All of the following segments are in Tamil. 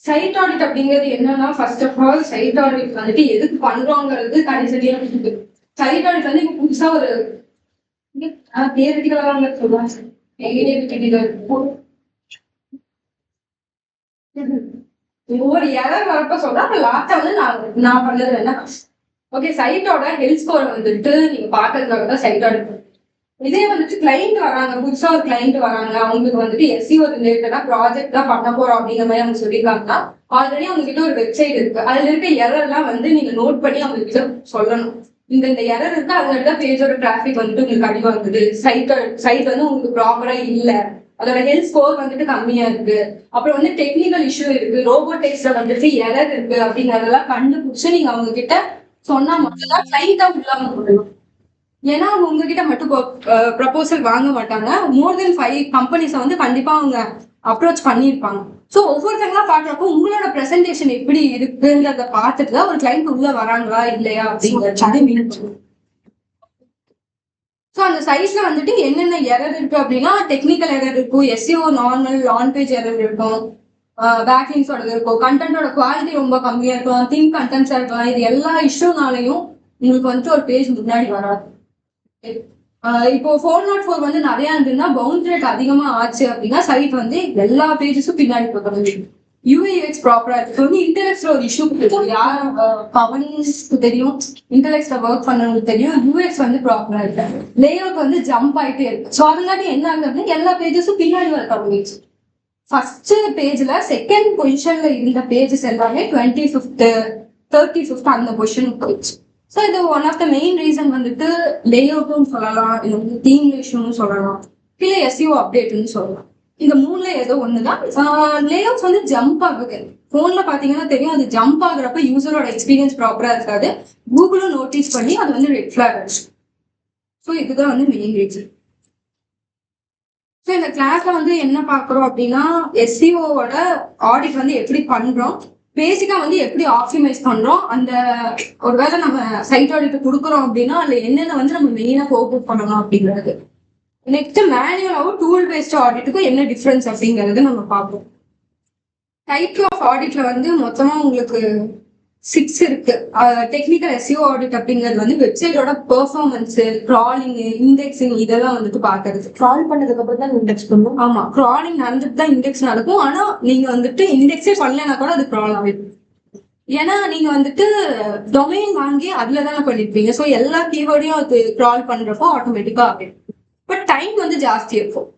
சைட் ஆடிட் அப்படிங்கிறது என்னன்னா, first of all site audit வந்துட்டு எதுக்கு பண்றோங்கிறது தனித்தனியா இருக்கு. சைட் ஆடிட் வந்து இப்போ புதுசா ஒரு தியரிட்டிக்கலாக சொல்லுவாங்க. ஒரு எரர் வரப்ப சொல்றேன். அப்ப லாஸ்டா வந்து நான் பண்ணது என்ன, ஓகே சைட்டோட ஹெல்த் ஸ்கோர் வந்துட்டு நீங்க பாக்குறதுக்காக தான் சைட் ஆடிட். இதே வந்துட்டு கிளைண்ட் வராங்க, புதுசா ஒரு கிளைண்ட் வராங்க, அவங்களுக்கு வந்துட்டு எஸ்சிஓ ரிலேட்டடா ப்ராஜெக்ட் தான் பண்ண போறோம் அப்படிங்கிற மாதிரி அவங்க சொல்லியிருக்காங்கன்னா ஆல்ரெடி அவங்க கிட்ட ஒரு வெப்சைட் இருக்கு. அதுல இருக்க எரர்லாம் வந்து நீங்க நோட் பண்ணி அவங்க கிட்ட சொல்லணும். இந்த எரர் இருக்கு, அதனால பேஜோட டிராபிக் வந்துட்டு உங்களுக்கு அதிகம் இருக்குது, சைட் வந்து உங்களுக்கு ப்ராப்பரா இல்ல, அதோட ஹெல்த் ஸ்கோர் வந்துட்டு கம்மியா இருக்கு, அப்புறம் வந்து டெக்னிக்கல் இஷ்யூ இருக்கு, ரோபோட்டிக்ஸ்ல வந்துட்டு எரர் இருக்கு அப்படிங்கறதெல்லாம் கண்டுபிடிச்சு நீங்க அவங்க கிட்ட சொன்னா மட்டும்தான் கிளைண்டா உள்ள முடியும். ஏன்னா அவங்க உங்ககிட்ட மட்டும் ப்ரப்போசல் வாங்க மாட்டாங்க. மோர் தென் 5 கம்பெனிஸை வந்து கண்டிப்பா அவங்க அப்ரோச் பண்ணியிருப்பாங்க. ஸோ ஒவ்வொருத்தங்களா பாக்குறப்போ உங்களோட பிரசன்டேஷன் எப்படி இருக்குன்றத பார்த்துட்டு தான் ஒரு கிளைண்ட் உள்ள வராங்களா இல்லையா அப்படிங்கிறது மீன் பண்ணும். ஸோ அந்த சைஸ்ல வந்துட்டு என்னென்ன எரர் இருக்கு அப்படின்னா, டெக்னிக்கல் எரர் இருக்கும், SEO normal on page error இருக்கும், பேக்லிங்ஸோட இருக்கும், கண்டென்ட்டோட குவாலிட்டி ரொம்ப கம்மியா இருக்கும், திங்க் கண்டென்ட்ஸா இருக்கலாம். இது எல்லா இஷ்யூனாலையும் உங்களுக்கு வந்துட்டு ஒரு பேஜ் முன்னாடி வராது. இப்போ 404 வந்து நிறைய இருந்ததுன்னா பவுன்ஸ் ரேட் அதிகமா ஆச்சு அப்படின்னா சைட் வந்து எல்லா பேஜஸும் பின்னாடி போகிறது. யூஐஎக்ஸ் ப்ராப்பரா இருக்கு. வந்து இன்டெலெக்ட்ல ஒரு இஷ்யூ யார் பவன்ஸ்க்கு தெரியும், இன்டெலெக்ட்ல ஒர்க் பண்ணவங்களுக்கு தெரியும். யூஎக்ஸ் வந்து ப்ராப்பரா இருக்கு, லே அவுட் வந்து ஜம்ப் ஆயிட்டே இருக்கு. ஸோ அதனால என்ன ஆகுது அப்படின்னா எல்லா பேஜஸும் பின்னாடி வர தொடங்கிடுச்சு. ஃபர்ஸ்ட் பேஜ்ல செகண்ட் பொசிஷன்ல இருந்த பேஜஸ் எல்லாமே 25th 35th அந்த பொசிஷன் போயிடுச்சு. ஸோ இது one of the main reason வந்துட்டு லே அவுட்டும் சொல்லலாம், இல்லை வந்து தீம் இஷ்யூன்னு சொல்லலாம், இல்லை எஸ்இஓ அப்டேட்னு சொல்லலாம். இந்த மூணுல ஏதோ ஒண்ணுதான். லே அவுட்ஸ் வந்து ஜம்ப் ஆகுது. போன்ல பாத்தீங்கன்னா தெரியும், அது ஜம்ப் ஆகுறப்ப யூசரோட எக்ஸ்பீரியன்ஸ் ப்ராப்பரா இருக்காது. கூகுளும் நோட்டீஸ் பண்ணி அது வந்து ரெட் ஃபிளாக் ஆச்சு. ஸோ இதுதான் வந்து மெயின் ரீசன். ஸோ இந்த கிளாஸ்ல வந்து என்ன பாக்குறோம் அப்படின்னா, எஸ்இஓவோட ஆடிட் வந்து எப்படி பண்றோம், பேசிக்கா வந்து எப்படி ஆப்டிமைஸ் பண்றோம், அந்த ஒருவேளை நம்ம சைட் ஆடிட் கொடுக்குறோம் அப்படின்னா அதுல என்னென்ன வந்து நம்ம மெயினா ஃபோக்கஸ் பண்ணணும் அப்படிங்கிறது. நெக்ஸ்ட் மேனுவலாவும் டூல் பேஸ்ட் ஆடிட்டுக்கும் என்ன டிஃபரன்ஸ் அப்படிங்கறது நம்ம பார்ப்போம். டைப் ஆஃப் ஆடிட்ல வந்து மொத்தமா உங்களுக்கு 6 இருக்கு. டெக்னிக்கல் எஸ்இஓ ஆடிட் அப்படிங்கிறது வந்து வெப்சைட்டோட பெர்ஃபார்மன்ஸ், கிராலிங், இண்டெக்ஸிங் இதெல்லாம் வந்துட்டு பாக்குறது. கிரால் பண்ணதுக்கு அப்புறம் தான் இண்டெக்ஸ் பண்ணும். ஆமா, கிராலிங் நடந்துட்டு தான் இண்டெக்ஸ் நடக்கும். ஆனா நீங்க வந்துட்டு இண்டெக்ஸே பண்ணலன்னா கூட அது கிரால் ஆகிடும். ஏன்னா நீங்க வந்துட்டு டொமைன் வாங்கி அதுலதானே பண்ணிருப்பீங்க. ஸோ எல்லா கீவேர்டையும் அது கிரால் பண்றப்போ ஆட்டோமேட்டிக்கா ஆகிடும். பட் டைம் வந்து ஜாஸ்தி இருக்கும்.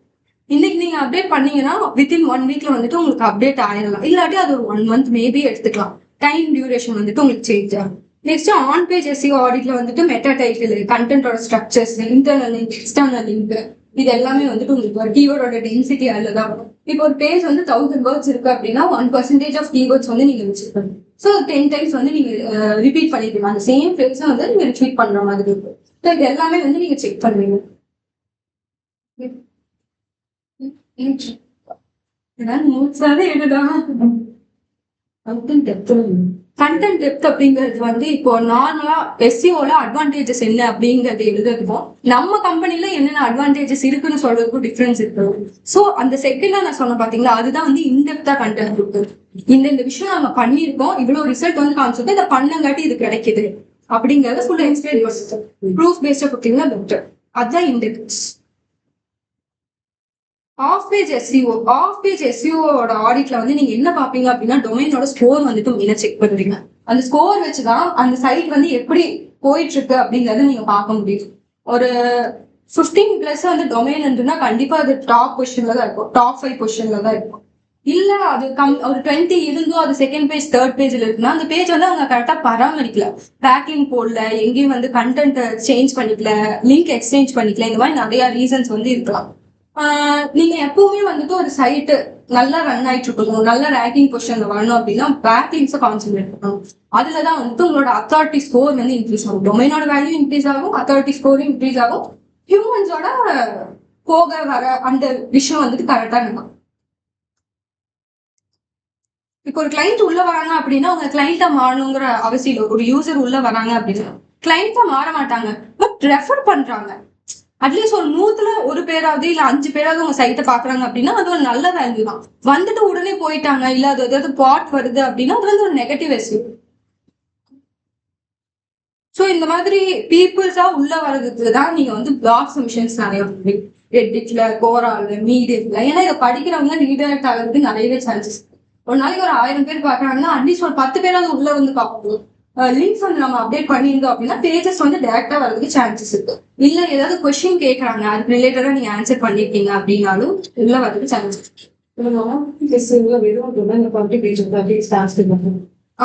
இன்னைக்கு நீங்க அப்டேட் பண்ணீங்கன்னா வித்தின் 1 வீக்ல வந்துட்டு உங்களுக்கு அப்டேட் ஆயிடலாம், இல்லாட்டி அது ஒரு 1 month மேபி எடுத்துக்கலாம். டைம் டியூரேஷன் வந்துட்டு உங்களுக்கு சேஞ்ச் ஆகும். நெக்ஸ்ட் ஆன் பேஜ் எஸ்இஓ ஆடிட்ல வந்துட்டு மெட்டா டைட்டில், கண்டென்ட்டோட structures, internal link, external link, இது எல்லாமே வந்துட்டு உங்களுக்கு கீவேர்டோட டென்சிட்டி அதுல தான் வரும். இப்போ ஒரு பேஜ் வந்து 1000 வேர்ட்ஸ் இருக்கு அப்படின்னா 1% ஆஃப் கீவேர்ட்ஸ் வந்து நீங்க வச்சிருக்கணும். ஸோ 10 times வந்து நீங்க ரிப்பீட் பண்ணிருக்கீங்க, அந்த சேம் பேஜ் வந்து நீங்க ரிப்பீட் பண்ற மாதிரி இருக்கும். ஸோ இது எல்லாமே வந்து நீங்க செக் பண்ணுவீங்க. கண்டென்ட் டெப்த் அப்படிங்கிறது வந்து இப்போ நார்மலா எஸ்இஓல அட்வான்டேஜஸ் என்ன அப்படிங்கறது எழுதுறதுக்கும் நம்ம கம்பெனில என்னென்ன அட்வான்டேஜஸ் இருக்குன்னு சொல்றதுக்கும் டிஃபரன்ஸ் இருக்கு. ஸோ அந்த செகண்ட்ல நான் சொன்ன பாத்தீங்களா, அதுதான் வந்து இன்டெப்தா கண்டென்ட் இருக்கு. இந்த விஷயம் நம்ம பண்ணிருக்கோம், இவ்வளவு ரிசல்ட் வந்து காமிச்சிருக்கோம், இதை பண்ணங்காட்டி இது கிடைக்குது அப்படிங்கறத ஃபுல்லா எக்ஸ்பீரியன்ஸ் ப்ரூஃப் பேஸ்டா கொடுத்தீங்கன்னா பெட்டர். அதுதான் இன்டெப்த். ஆஃப் பேஜ் எஸ்இஓட ஆடிட்ல வந்து நீங்க என்ன பாப்பீங்க அப்படின்னா, டொமைனோட ஸ்கோர் வந்துட்டு மெயினா செக் பண்ணுவீங்க. அந்த ஸ்கோர் வச்சுதான் அந்த சைட் வந்து எப்படி போயிட்டு இருக்கு அப்படிங்கறத நீங்க பார்க்க முடியும். ஒரு 15+ வந்து டொமைன் இருந்துன்னா கண்டிப்பா அது டாப் பொசிஷன்ல தான் இருக்கும், டாப் 5 பொசிஷன்ல தான் இருக்கும். இல்ல அது ஒரு 20 இருந்தும் அது செகண்ட் பேஜ் தேர்ட் பேஜ்ல இருக்குன்னா அந்த பேஜ் வந்து அவங்க கரெக்டா பராமரிக்கல, பேக்கிங் போடல, எங்கேயும் வந்து கண்டென்ட் சேஞ்ச் பண்ணிக்கல, லிங்க் எக்ஸ்சேஞ்ச் பண்ணிக்கல, இந்த மாதிரி நிறைய ரீசன்ஸ் வந்து இருக்கலாம். நீங்க எப்பவுமே வந்துட்டு ஒரு சைட்டு நல்லா ரன் ஆயிட்டு இருக்கணும், நல்ல ரேங்கிங் பொசிஷன்ல வரணும் அப்படின்னா பேக்லிங்ஸை கான்சென்ட்ரேட் பண்ணணும். அதுலதான் வந்துட்டு உங்களோட அத்தாரிட்டி ஸ்கோர் வந்து இன்க்ரீஸ் ஆகும், டொமைனோட வேல்யூ இன்க்ரீஸ் ஆகும், அத்தாரிட்டி ஸ்கோரும் இன்க்ரீஸ் ஆகும், ஹியூமன்ஸோட போக வர அந்த விஷயம் வந்துட்டு கரெக்டா இருக்கும். இப்போ ஒரு கிளைண்ட் உள்ள வராங்க அப்படின்னா அவங்க கிளைண்டா மாறணுங்கிற அவசியம் இல்லை. ஒரு யூசர் உள்ள வராங்க அப்படின்னா கிளைண்டா மாற மாட்டாங்க, பட் ரெஃபர் பண்றாங்க. அட்லீஸ்ட் ஒரு 100ல ஒரு பேராவது இல்ல 5 பேராவது உங்க சைட்டை பாக்குறாங்க அப்படின்னா அது ஒரு நல்ல வேல்யூ தான். வந்துட்டு உடனே போயிட்டாங்க இல்ல அது ஏதாவது பாட் வருது அப்படின்னா அது வந்து ஒரு நெகட்டிவ் எஸ்யூ. ஸோ இந்த மாதிரி பீப்புள்ஸா உள்ள வர்றதுக்கு தான் நீங்க வந்து பிளாக் சப்மிஷன்ஸ் நிறைய ரெடிட்ல, கோரால, மீடியம்ல. ஏன்னா இதை படிக்கிறவங்க ரீடைரக்ட் ஆகிறதுக்கு நிறையவே சான்சஸ். ஒரு நாளைக்கு ஒரு 1000 பேர் பாக்குறாங்கன்னா அட்லீஸ்ட் ஒரு 10 பேராவது உள்ள வந்து பார்க்கணும். லிங்க்ஸ் வந்து நம்ம அப்டேட் பண்ணியிருந்தோம் அப்படின்னா பேஜஸ் வந்து டைரக்டா வரதுக்கு சான்சஸ் இருக்கு. இல்ல ஏதாவது கொஸ்டின் கேட்கறாங்க அதுக்கு ரிலேட்டடா நீங்க ஆன்சர் பண்ணிருக்கீங்க அப்படின்னாலும் உள்ள வரதுக்கு சான்சஸ் இருக்கு.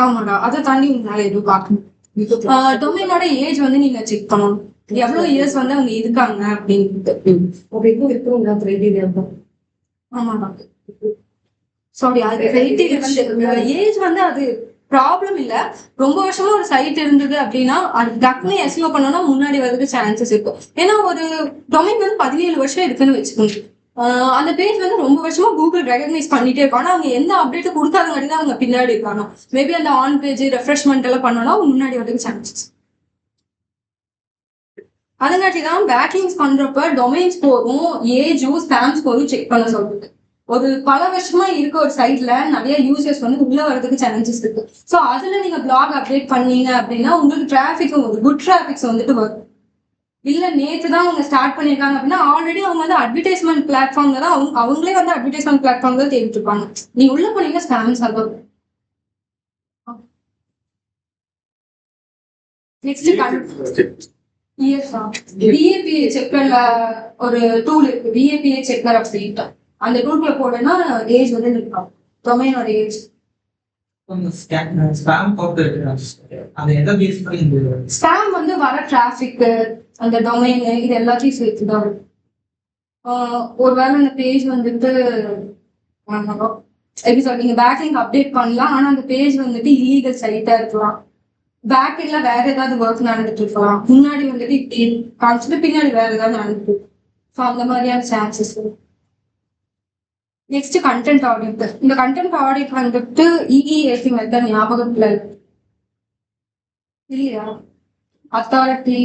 ஆமாடா, அதை தாண்டி உங்களால எதுவும் பார்க்கணும். டொமைனோட ஏஜ் வந்து நீங்க செக் பண்ணணும், எவ்வளவு இயர்ஸ் வந்து அவங்க இருக்காங்க அப்படின்ட்டு. ஆமாடா, சாரி, அது ஏஜ் வந்து அது ப்ராப்ளம் இல்ல. ரொம்ப வருஷமா ஒரு சைட் இருந்தது அப்படின்னா அது டக்குனு எஸ்இஓ பண்ணோம்னா முன்னாடி வரதுக்கு சான்சஸ் இருக்கும். ஏன்னா ஒரு டொமைன் வந்து 17 வருஷம் இருக்குன்னு வச்சுக்கோங்க. அந்த பேஜ் வந்து ரொம்ப வருஷமா கூகுள் ரெகக்னைஸ் பண்ணிட்டே இருக்கும். ஆனா அவங்க எந்த அப்டேட் கொடுக்காதங்காட்டி தான் அவங்க பின்னாடி இருக்காங்க. மேபி அந்த ஆன் பேஜ் ரெஃப்ரெஷ்மெண்ட் எல்லாம் பண்ணோம்னா முன்னாடி வரதுக்கு சான்சஸ். அதங்காட்டி தான் பேக்லிங்ஸ் பண்றப்ப டொமைன் ஸ்கோரும் ஏஜும் ஸ்பேம் ஸ்கோரும் செக் பண்ண சொல்றது. ஒரு பல வருஷமா இருக்க ஒரு சைட்ல நிறைய யூசர்ஸ் வந்து உள்ள வரதுக்கு சான்சஸ் இருக்கு. ஸோ அதுல நீங்க பிளாக் அப்டேட் பண்ணீங்க அப்படின்னா உங்களுக்கு டிராபிக் குட் டிராபிக்ஸ் வந்துட்டு வரும். இல்ல நேற்று தான் அவங்க ஸ்டார்ட் பண்ணிருக்காங்க அப்படின்னா ஆல்ரெடி அவங்க வந்து அட்வர்டைஸ்மெண்ட் பிளாட்ஃபார்ம்ல தான் அவங்களே வந்து அட்வர்டைஸ்மெண்ட் பிளாட்ஃபார்ம்ல தான் தேடிட்டு இருப்பாங்க. நீங்க உள்ள போனீங்கன்னா ஸ்பேம் சர்வர். நெக்ஸ்ட் பிஏபிஏ செக்கர்ல ஒரு டூல் இருக்கு, பிஏபிஏ செக்கர் அப்படின்ட்டு. அந்த டூல்ல போடுன்னா ஏஜ் வந்து நிற்கும், டொமைனோட ஏஜ். ஸ்பேம் வந்து வர டிராபிக், அந்த டொமைன், இது எல்லாத்தையும் சேர்த்துதான். ஒருவேளை அந்த பேஜ் வந்துட்டு எப்படி சொல்ற, நீங்க பேக்லிங்க் அப்டேட் பண்ணலாம், ஆனா அந்த பேஜ் வந்துட்டு இல்லீகல் சைட்டா இருக்கலாம். பேக்ல வேற ஏதாவது ஒர்க் நடந்துட்டு இருக்கலாம், முன்னாடி வந்துட்டு இப்படி காமிச்சிட்டு பின்னாடி வேற ஏதாவது நடந்துட்டு இருக்கும். ஸோ அந்த மாதிரியான சான்சஸ். Next content audit. இந்த கண்டென்ட் ஆடிட் வந்துட்டு இஇஏசி மெத்தட் ஞாபகத்துல இல்லையா? அத்தாரிட்டி,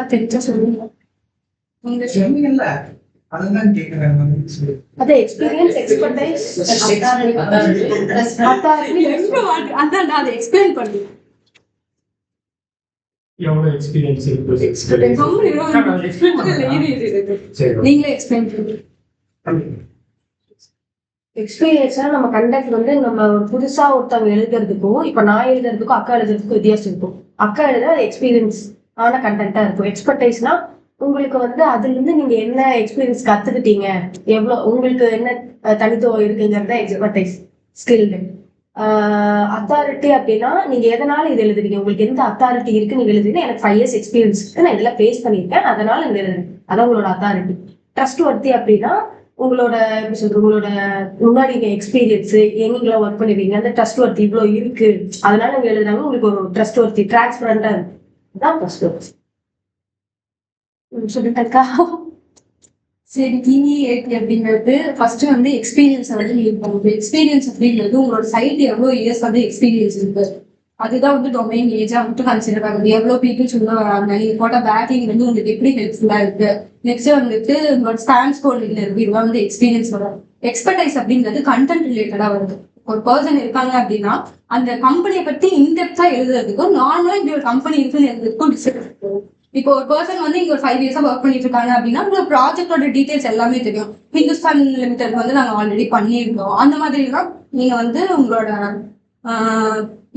தெரிஞ்சா சொல்லுங்க. அதுதான் கேக்குறாங்க. அது எக்ஸ்பீரியன்ஸ், எக்ஸ்பர்டைஸ், அதான் அதை எக்ஸ்பிளைன் பண்ணு. எவ்வளவு எக்ஸ்பீரியன்ஸ் இருக்கு? நீங்களே எக்ஸ்பிளைன் பண்ணுங்க. எக்ஸ்பீரியன்ஸ்னா நம்ம கண்டக்ட் வந்து நம்ம புதுசா ஒருத்தவங்க எழுதுறதுக்கும் இப்ப நான் எழுதுறதுக்கும் அக்கா எழுதுறதுக்கும் வித்தியாசம் இருக்கும். அக்கா எழுத எக்ஸ்பீரியன்ஸ் ஆன கண்டென்ட்டா இருக்கும். எக்ஸ்பர்டைஸ்னா உங்களுக்கு வந்து அதுல இருந்து நீங்க என்ன எக்ஸ்பீரியன்ஸ் கத்துக்கிட்டீங்க, எவ்வளவு உங்களுக்கு என்ன தனித்துவம் இருக்குங்கிறத எக்ஸ்பர்டைஸ் ஸ்கில். அத்தாரிட்டி அப்படின்னா நீங்க எதனால இது எழுதுறீங்க, உங்களுக்கு எந்த அத்தாரிட்டி இருக்கு நீங்க எழுதுறீங்க. எனக்கு 5 years எக்ஸ்பீரியன்ஸ் இருக்கு, நான் இதெல்லாம் ஃபேஸ் பண்ணியிருக்கேன், அதனால இந்த எழுதுறேன், அதான் உங்களோட அத்தாரிட்டி. ட்ரஸ்ட் வர்த்தி அப்படின்னா உங்களோட எப்படி சொல்றது, உங்களோட முன்னாடி எக்ஸ்பீரியன்ஸ் எங்கெங்களா ஒர்க் பண்ணிருக்கீங்க, அந்த ட்ரஸ்ட் வர்த்தி இவ்வளவு இருக்கு, அதனால நீங்க எழுதுறாங்க, உங்களுக்கு ஒரு ட்ரஸ்ட் வர்த்தி டிரான்ஸ்பரண்டா இருக்கு, அதான் ட்ரஸ்ட் வர்த்தி. சொல்லிட்டா சரி, இஇஏடி அப்படிங்கிறது ஃபர்ஸ்ட் வந்து எக்ஸ்பீரியன்ஸ் வந்து நீங்க பண்ணுங்க. எக்ஸ்பீரியன்ஸ் அப்படிங்கிறது உங்களோட சைட் எவ்வளவு இயர்ஸ் வந்து எக்ஸ்பீரியன்ஸ் இருக்கு, அதுதான் வந்து டொமைன் ஏஜா வந்து கன்சிடர் ஆகுது. எவ்வளவு பீப்புள்ஸ் உள்ள வராங்க, நீங்க போட்ட பேக்கிங் வந்து உங்களுக்கு எப்படி ஹெல்ப்ஃபுல்லா இருக்கு. நெக்ஸ்ட் வந்துட்டு உங்களோட ஸ்பேம் ஸ்கோர் இருக்கு, இதுதான் வந்து எக்ஸ்பீரியன்ஸ் வரும். எக்ஸ்பர்டைஸ் அப்படிங்கிறது கண்டென்ட் ரிலேட்டடா வருது. ஒரு பர்சன் இருக்காங்க அப்படின்னா அந்த கம்பெனியை பத்தி இன்டெப்தா எழுதுறதுக்கும் நார்மலா இப்படி ஒரு கம்பெனி இருக்குன்னு எழுதுறதுக்கும் டிஃபரென்ஸ் இருக்கும். இப்போ ஒரு பர்சன் வந்து இங்க ஒரு 5 years ஒர்க் பண்ணிட்டு இருக்காங்க அப்படின்னா உங்களுக்கு ப்ராஜெக்டோட டீடைல்ஸ் எல்லாமே தெரியும். ஹிந்துஸ்தான் லிமிடெட் வந்து நாங்க ஆல்ரெடி பண்ணியிருக்கோம். அந்த மாதிரி எல்லாம் நீங்க வந்து உங்களோட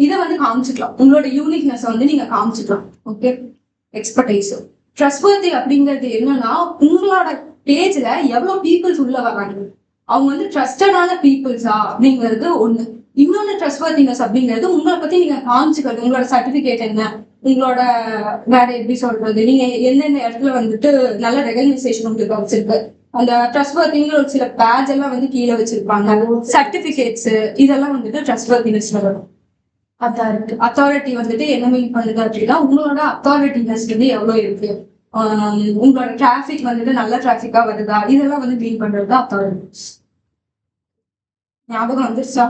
இதை வந்து காமிச்சிக்கலாம், உங்களோட யூனிக்னஸ் வந்து நீங்க காமிச்சிக்கலாம். ஓகே. எக்ஸ்பர்டைஸ். ட்ரஸ்ட்வர்த்தி அப்படிங்கிறது என்னன்னா உங்களோட பேஜ்ல எவ்வளவு பீப்புள்ஸ் உள்ள வராங்க, அவங்க வந்து ட்ரஸ்டடான பீப்புள்ஸா அப்படிங்கிறது ஒண்ணு. இன்னொன்னு ட்ரஸ்ட்வர்த்தினஸ் அப்படிங்கிறது உங்களை பத்தி நீங்க காமிச்சுக்கிறது, உங்களோட சர்டிபிகேட் என்ன, உங்களோட வேற எப்படி சொல்றது, நீங்க எந்தெந்த இடத்துல வந்துட்டு நல்ல ரெகக்னைசேஷன் உங்களுக்கு வச்சிருக்கு, அந்த ட்ரஸ்ட்வர்த்திங்கிற ஒரு சில பேட்ச் எல்லாம் வந்து கீழே வச்சிருப்பாங்க, சர்டிபிகேட்ஸ், இதெல்லாம் வந்துட்டு ட்ரஸ்ட்வர்த்தினஸ்ல வரும். அத்தாரிட்டி வந்துட்டு என்ன மீன் பண்ணுது அப்படின்னா உங்களோட அத்தாரிட்டினஸ் வந்து எவ்வளவு இருக்கு, உங்களோட டிராபிக் வந்துட்டு நல்ல டிராபிக்கா வருதா, இதெல்லாம் வந்து மீன் பண்றது அத்தாரிட்டிஸ். ஞாபகம் வந்துருச்சா?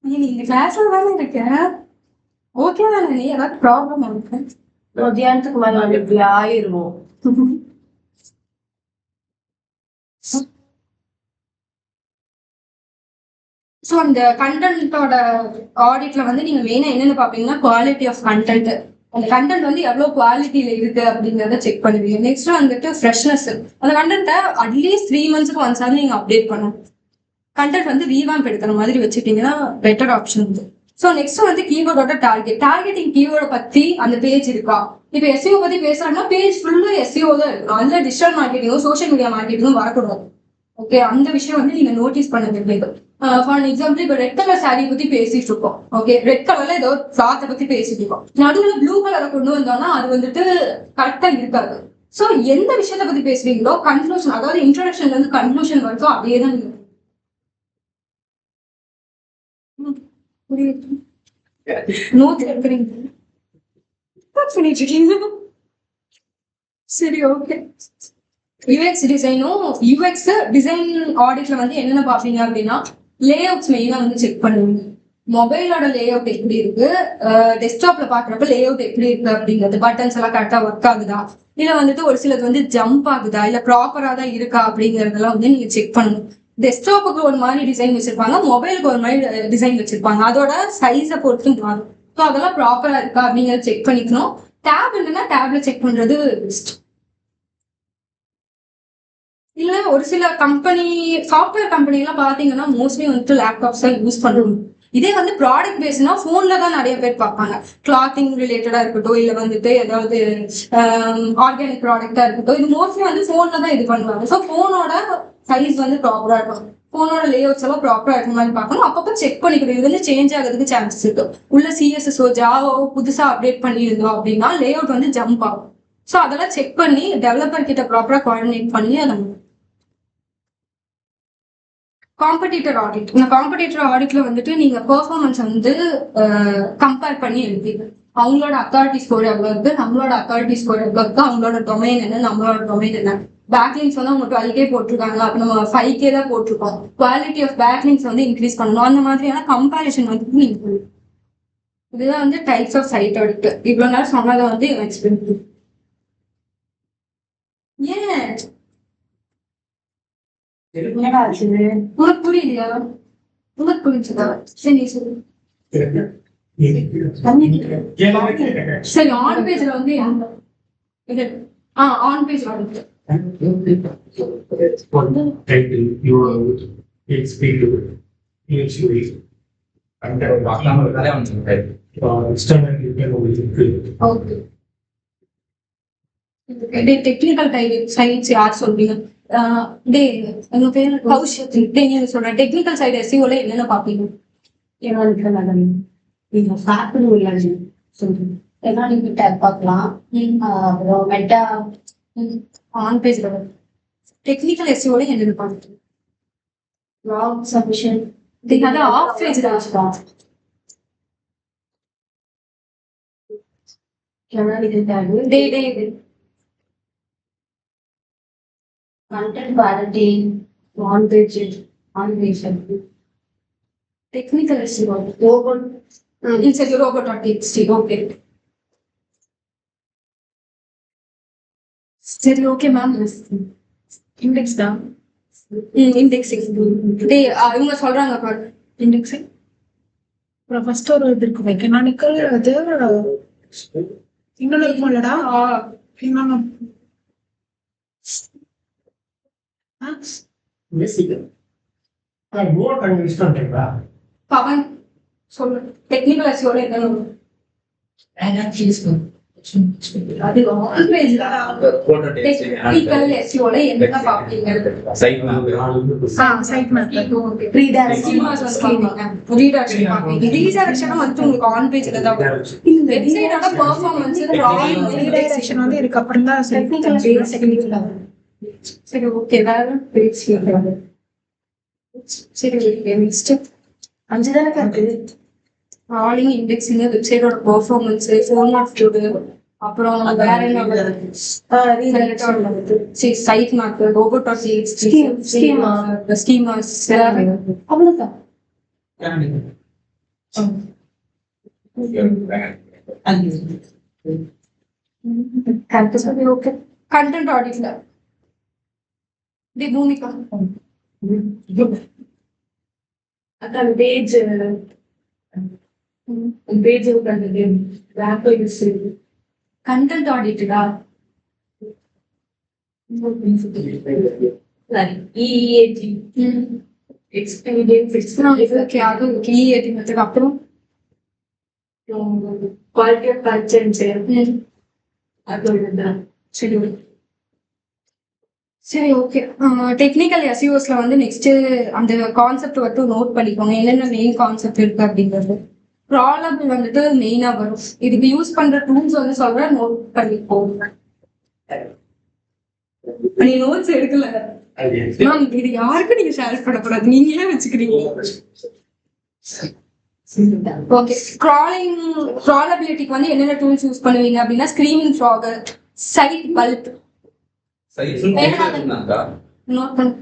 நீ இந்த கிளாஸ்ல தானே இருக்க, ஓகே தானே? நீ ஏதாவது ப்ராப்ளம் இருக்கு? மத்தியானத்துக்கு மேல இப்படி ஆயிரும். ஸோ அந்த கண்டென்ட்டோட ஆடிட்ல வந்து நீங்க மெயினா என்னென்ன பாப்பீங்கன்னா குவாலிட்டி ஆஃப் கண்டென்ட். அந்த கண்டென்ட் வந்து எவ்வளவு குவாலிட்டியில இருக்கு அப்படிங்கறத செக் பண்ணுவீங்க. நெக்ஸ்ட் வந்துட்டு ஃப்ரெஷ்னஸ். அந்த கண்டென்ட்டை அட்லீஸ்ட் 3 monthsக்கு ஒன்ஸ் ஆகுது நீங்க அப்டேட் பண்ணணும். கண்டென்ட் வந்து ரீவாம்ப் எடுக்கிற மாதிரி வச்சுட்டீங்கன்னா பெட்டர் ஆப்ஷன் இது. ஸோ நெக்ஸ்ட் வந்து கீவேர்டோட டார்கெட்டிங் கீவேர்டை பத்தி அந்த பேஜ் இருக்கா. இப்போ எஸ்இஓ பத்தி பேசுறாங்கன்னா பேஜ் ஃபுல்லா எஸ்இஓ தான் இருக்கும். அதுல டிஜிட்டல் மார்க்கெட்டிங்கும் சோஷியல் மீடியா மார்க்கெட்டிங்கும் வரக்கூடாது. ஓகே, அந்த விஷயம் வந்து நீங்க நோட்டீஸ் பண்ண வேண்டியது. ஃபார் எக்ஸாம்பிள் இப்போ ரெட் கலர் சாரி பத்தி பேசிட்டு இருக்கோம். ஓகே, ரெட் கலர்ல ஏதோ கிளாத்தை பத்தி பேசிட்டு இருக்கோம். நடுவில் ப்ளூ கலரை கொண்டு வந்தோம்னா அது வந்துட்டு கரெக்டா இருக்காது. ஸோ எந்த விஷயத்த பத்தி பேசுறீங்களோ கன்க்ளூஷன், அதாவது இன்ட்ரோடக்ஷன்ல இருந்து கன்க்ளூஷன் வரைக்கும் அதே தான் நீங்க நோட்ஸ் எடுக்கிறீங்க. சரி, ஓகே. யூஎக்ஸ் டிசைனும் யூஎக்ஸ் டிசைன் ஆடிட்ல வந்து என்னென்ன பாப்பீங்க அப்படின்னா லே அவுட்ஸ் மெயினா வந்து செக் பண்ணுவீங்க. மொபைலோட லே அவுட் எப்படி இருக்கு, டெஸ்க்டாப்ல பாக்குறப்ப லே அவுட் எப்படி இருக்கு அப்படிங்கிறது, பட்டன்ஸ் எல்லாம் கரெக்டா ஒர்க் ஆகுதா, இல்ல வந்துட்டு ஒரு சிலது வந்து ஜம்ப் ஆகுதா, இல்ல ப்ராப்பரா தான் இருக்கா அப்படிங்கறதெல்லாம் வந்து நீங்க செக் பண்ணணும். டெஸ்க்டாப்புக்கு ஒரு மாதிரி டிசைன் வச்சிருப்பாங்க, மொபைலுக்கு ஒரு மாதிரி டிசைன் வச்சிருப்பாங்க. அதோட சைஸை பொறுத்து மாறும். ஸோ அதெல்லாம் ப்ராப்பரா இருக்கா அப்படிங்கறத செக் பண்ணிக்கணும். டேப் இல்லைன்னா டேப்ல செக் பண்றது பெஸ்ட். இல்ல ஒரு சில கம்பெனி சாஃப்ட்வேர் கம்பெனி எல்லாம் பாத்தீங்கன்னா மோஸ்ட்லி வந்துட்டு லேப்டாப்ஸ் தான் யூஸ் பண்ணுவோம். இதே வந்து ப்ராடக்ட் பேஸ்னா போன்ல தான் நிறைய பேர் பார்ப்பாங்க. கிளாத்திங் ரிலேட்டடா இருக்கட்டும், இல்ல வந்துட்டு ஏதாவது ஆர்கானிக் ப்ராடக்டா இருக்கட்டும், இது மோஸ்ட்லி வந்து போன்ல தான் இது பண்ணுவாங்க. ஸோ போனோட சைஸ் வந்து ப்ராப்பரா இருக்கும், போனோட லேஅவுட்ஸ் எல்லாம் ப்ராப்பரா இருக்கிற மாதிரி பார்க்கணும். அப்பப்போ செக் பண்ணிக்கணும். இது வந்து சேஞ்ச் ஆகிறதுக்கு சான்சஸ் இருக்கு. உள்ள சிஎஸ்எஸ்ஓ ஜாவாவோ புதுசா அப்டேட் பண்ணியிருந்தோம் அப்படின்னா லேஅவுட் வந்து ஜம்ப் ஆகும். ஸோ அதெல்லாம் செக் பண்ணி டெவலப்பர் கிட்ட ப்ராப்பரா கோஆர்டினேட் பண்ணி அதை காம்படிட்டர் ஆடிட். இந்த காம்படிட்டர் ஆடிட்ல வந்துட்டு நீங்க பெர்ஃபார்மன்ஸ் வந்து கம்பேர் பண்ணி எழுதிங்க. அவங்களோட அத்தாரிட்டி ஸ்கோர் எவ்வளவு இருக்கு, நம்மளோட அத்தாரிட்டி ஸ்கோர் எவ்வளவு இருக்கு, அவங்களோட டொமைன் என்ன, நம்மளோட டொமைன் என்ன. பேக்லிங்ஸ் வந்து அவங்க 12K போட்டிருக்காங்க, அப்ப நம்ம 5K தான் போட்டிருக்கோம். குவாலிட்டி ஆஃப் பேக்லிங்ஸ் வந்து இன்க்ரீஸ் பண்ணணும். அந்த மாதிரியான கம்பேரிஷன் வந்து நீங்க பண்ணணும். இதுதான் வந்து டைப்ஸ் ஆஃப் சைட் ஆடிட். இவ்வளவு நேரம் சொன்னதை வந்து எக்ஸ்பிளைன் பண்ணு. ஏன் உனக்கு புரியலையா? உனக்கு புரிஞ்சுதா? சரி சொல்லு. சரி, ஆன் பேஜ்ல வந்து on page audit. Technical sites யார் சொல்றீங்க? எங்க பேர் கௌஷிக். நீங்க சொல்றேன் டெக்னிக்கல் சைடு எஸ்இஓல என்னென்ன பாப்பீங்க? ஏன்னா நீங்க டேப் பார்க்கலாம். அப்புறம் மெட்டா ஆன் பேஜ்ல டெக்னிக்கல் எஸ்இஓல என்னென்ன பாப்பீங்க? லாக் சப்மிஷன் அது ஆஃப் பேஜ்ல வச்சுக்கலாம். content quality, on page, technical SEO. robot, Inside your robot.txt. Okay. சரி, ஓகே மேம். இண்டெக்ஸ் தான். இண்டெக்ஸிங் இவங்க சொல்றாங்க பாரு. இண்டெக்ஸிங் அப்புறம் ஃபர்ஸ்ட் ஒரு இது இருக்கு மெக்கானிக்கல். அது இன்னொன்று இருக்கும் இல்லடா, இன்னொன்று பவன் சொல்லு டெக்னிக்கல் எஸ்இஓல என்ன? அது ஆன் பேஜ்ல டெக்னிக்கல் எஸ்இஓல என்ன பாப்பீங்க? சைட் மேப், ரீடைரக்ஷன் வந்து உங்களுக்கு ஆன் பேஜ்ல தான் வரும். இந்த வெப்சைட்டோட பெர்ஃபார்மன்ஸ் ரீடைரக்ஷன் வந்து இதுக்கு அப்புறம் தான் டெக்னிக்கல். சரி, ஓகே. வேற பேஜ் சரி, ஓகே. நெக்ஸ்ட் 5 தானே இருக்கு. crawling, indexing, வெப்சைட்டோட பெர்ஃபார்மன்ஸ், ஃபார்மேட் கோடு, அப்புறம் வேற என்ன சைட் மேப், ரோபோட்.txt, ஸ்கீமாஸ், அவ்வளவுதான். ஓகே. கண்டென்ட் ஆடிட்ல பூமிகா அதான் பேஜ் கண்டது ரேப் யூஸ் கண்டென்ட் ஆடிட்டா இஏடி எக்ஸ்பீரியன்ஸ் அது கிரியேட்டி மெத்தட். அப்புறம் குவாலிட்டி ஆஃப் கன்டென்ட் அதுதான். சரி சரி ஓகே. டெக்னிக்கல் எஸ்இஓஸ்ல வந்து நெக்ஸ்ட் அந்த கான்செப்ட் மட்டும் நோட் பண்ணிக்கோங்க, என்னென்ன மெயின் கான்செப்ட் இருக்கு அப்படிங்கிறது. ப்ராப்ளம் வந்துட்டு மெயினா வரும். இதுக்கு யூஸ் பண்ற டூல்ஸ் வந்து சொல்ற நோட் பண்ணிக்கோங்க. நீ நோட்ஸ் எடுக்கல மேம், இது யாருக்கும் நீங்க ஷேர் பண்ணக்கூடாது, நீங்களே வச்சுக்கிறீங்க. ஓகே. க்ராலபிலிட்டிக்கு வந்து என்னென்ன டூல்ஸ் யூஸ் பண்ணுவீங்க அப்படின்னா ஸ்கிரீமிங் ஃப்ராகர், சைட் பல்ப். நோட் பண்ணு.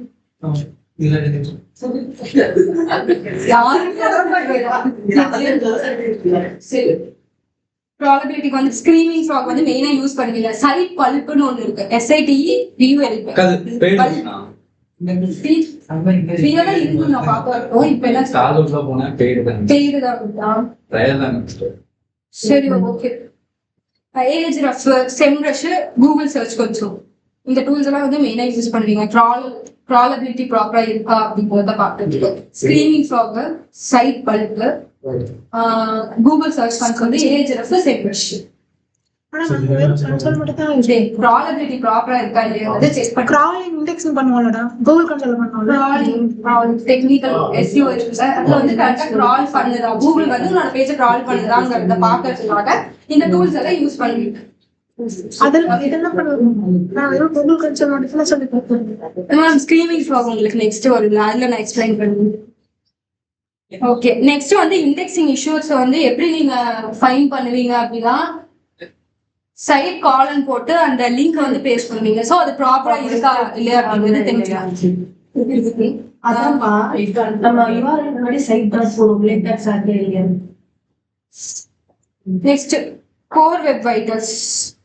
ப்ராபபிலிட்டிக்கு வந்து ஸ்கிரீமிங் ஃப்ராக் வந்து மெயினா யூஸ் பண்ணுவீங்க. சைட் பல்ப்னு ஒன்று இருக்கு, SITE PULP. சரி ஓகே. ஏஹெச்ரஃப், செம்ரஷ், கூகுள் சர்ச் கொஞ்சம் இந்த டூல்ஸ் எல்லாம் வந்து மெயினா யூஸ் பண்ணுவீங்க. ப்ராபபிலிட்டி ப்ராப்பரா இருக்கா அப்படிங்கிறத பார்த்துட்டு screaming frog, site bulb, Google search console, ஏஹெச்ரஃப், செம்ரஷ். ப்ராபபிலிட்டி ப்ராப்பரா இருக்கா இல்லையா செக் பண்ணி கிராலிங் இண்டெக்ஸிங் பண்ணுவாங்கடா, கூகுள் கன்சோல் பண்ணுவாங்க. டெக்னிக்கல் எஸ்இஓ இருக்குல்ல, அதுல வந்து கரெக்டா கிரால் பண்ணுதா, கூகுள் வந்து உன்னோட பேஜை கிரால் பண்ணுதாங்கிறத பாக்கிறதுக்காக இந்த டூல்ஸ் எல்லாம் யூஸ் பண்ணுவீங்க. அதெல்லாம் இதெல்லாம் பண்ணுவாங்க. நான் வெறும் கூகுள் கன்சோல் மட்டும் சொல்லி கொடுத்தேன். மேம் ஸ்கிரீமிங் ஃப்ராக் உங்களுக்கு நெக்ஸ்ட் வருது, அதுல நான் எக்ஸ்பிளைன் பண்ணுவேன். ஓகே. நெக்ஸ்ட் வந்து இண்டெக்ஸிங் இஷ்யூஸ் வந்து எப்படி நீங்க ஃபைண்ட் பண்ணுவீங்க அப்படின்னா சைட் காலன் போட்டு அந்த லிங்க் வந்து பேஸ்ட் பண்ணுவீங்க. சோ அது ப்ராப்பரா இருக்கா இல்லையா அப்படிங்கிறது தெரிஞ்சுக்கலாம். அதான்ப்பா நம்ம URL முன்னாடி சைட் டாட் போடுவோம், லிங்க் டாட் சார்ட் இல்லையா. Next core web vitals.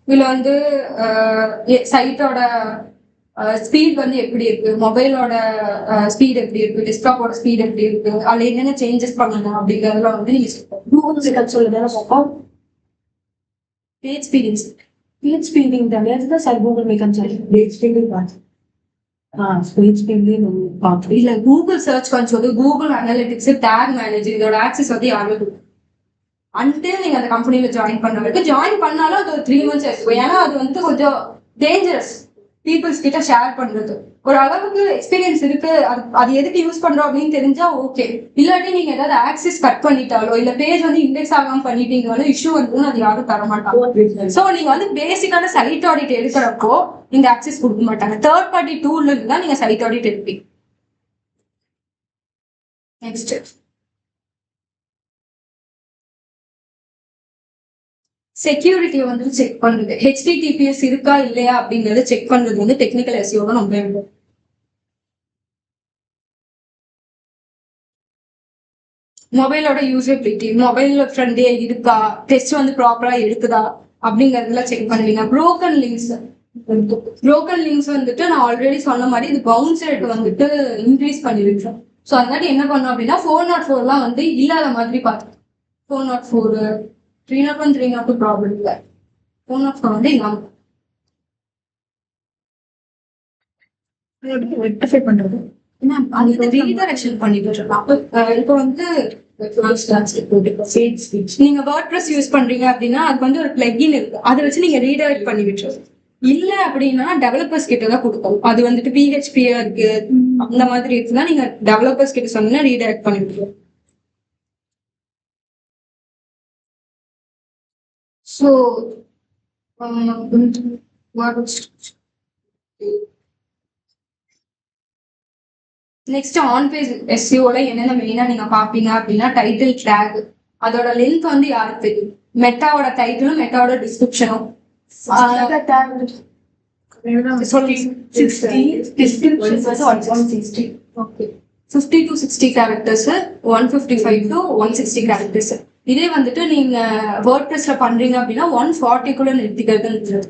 இதுல வந்து சைட்டோட ஸ்பீட் வந்து எப்படி இருக்கு, மொபைலோட ஸ்பீட் எப்படி இருக்கு, டெஸ்க்டாப்போட ஸ்பீட் எப்படி இருக்கு, அதுல என்னென்ன சேஞ்சஸ் பண்ணணும் அப்படிங்கறதுலாம் வந்து நீங்க கூகுள் கன்சோல் தானே பார்ப்போம். பேஜ் ஸ்பீடிங் ஸ்பீட் ஸ்பீடிங் தானே, அதுதான் சார் கூகுள் மே கன்சோல் பேஜ் ஸ்பீடிங் பார்த்து. ஸ்பீட் ஸ்பீடிங் பார்த்து இல்ல Google search console, Google analytics, tag manager இதோட ஆக்சஸ் வந்து யாருமே கொடுக்கும் அன்டில் நீங்க அந்த கம்பெனில ஜாயின் பண்ண வரைக்கும். ஜாயின் பண்ணாலும் அது ஒரு 3 months இருக்கும். ஏன்னா அது வந்து கொஞ்சம் டேஞ்சரஸ் பீப்புள்ஸ் கிட்ட ஷேர் பண்றது. ஒரு அளவுக்கு எக்ஸ்பீரியன்ஸ் இருக்கு, அது எதுக்கு யூஸ் பண்றோம் அப்படின்னு தெரிஞ்சா ஓகே. இல்லாட்டி நீங்க ஏதாவது ஆக்சஸ் கட் பண்ணிட்டாலோ இல்ல பேஜ் வந்து இண்டெக்ஸ் ஆகாம பண்ணிட்டீங்கனாலும் இஷ்யூ வந்து அது யாரும் தர மாட்டாங்க. சோ நீங்க வந்து பேசிக்கான சைட் ஆடிட் எடுக்கிறப்போ நீங்க ஆக்சஸ் கொடுக்க மாட்டாங்க. தேர்ட் பார்ட்டி டூல்ல இருந்து தான் நீங்க சைட் ஆடிட் எடுப்பீங்க. நெக்ஸ்ட் செக்யூரிட்டியை வந்து செக் பண்றது, HTTPS இருக்கா இல்லையா அப்படிங்கறத செக் பண்றது வந்து டெக்னிக்கல் எஸ்இஓ ரொம்ப இம்பார்ட்டன்ட். மொபைலோட யூசபிலிட்டி, மொபைல் ஃப்ரெண்ட்லியா இருக்கா, டெஸ்ட் வந்து ப்ராப்பரா எடுக்குதா அப்படிங்கறதுலாம் செக் பண்ணுவீங்க. புரோக்கன் லிங்க்ஸ் வந்துட்டு நான் ஆல்ரெடி சொன்ன மாதிரி இது பவுன்ஸ் ரேட் வந்துட்டு இன்க்ரீஸ் பண்ணி விட்டுரும். ஸோ அதனால என்ன பண்ணோம் அப்படின்னா 404 வந்து இல்லாத மாதிரி பார்த்தோம். 404, 301, 302 ப்ராப்ளம் இல்லை. 404 வந்து இல்லாம ரெக்டிஃபை பண்றது அது வந்து ரீடைரக்ஷன் பண்ணிட்டு இருக்கோம். இப்போ வந்து நீங்க வேர்ட்பிரஸ் யூஸ் பண்றீங்க அப்படின்னா அதுக்கு வந்து ஒரு பிளகின் இருக்கு, அதை வச்சு நீங்க ரீடைரக்ட் பண்ணி விட்டுரும். இல்ல அப்படின்னா டெவலப்பர்ஸ் கிட்ட தான் கொடுக்கும். அது வந்துட்டு PHP இருக்கு அந்த மாதிரி இருக்குன்னா நீங்க டெவலப்பர்ஸ் கிட்ட சொன்னீங்கன்னா ரீடைரக்ட் பண்ணி விட்டுரும். So, what next on page எஸ்சிஓல என்னென்ன மெயினா நீங்க பாப்பீங்க அப்படின்னா டைட்டில் டேக், அதோட லென்த் வந்து யாருக்கு தெரியும், மெட்டாவோட டைட்டிலும் மெட்டாவோட டிஸ்கிரிப்ஷனும். 50 to 60 கேரக்டர்ஸ், 155 to 160 கேரக்டர்ஸ். இதே வந்துட்டு நீங்க வேர்ட்பிரஸ்ல பண்றீங்க அப்படின்னா 140 நிறுத்திக்கிறது நல்லது.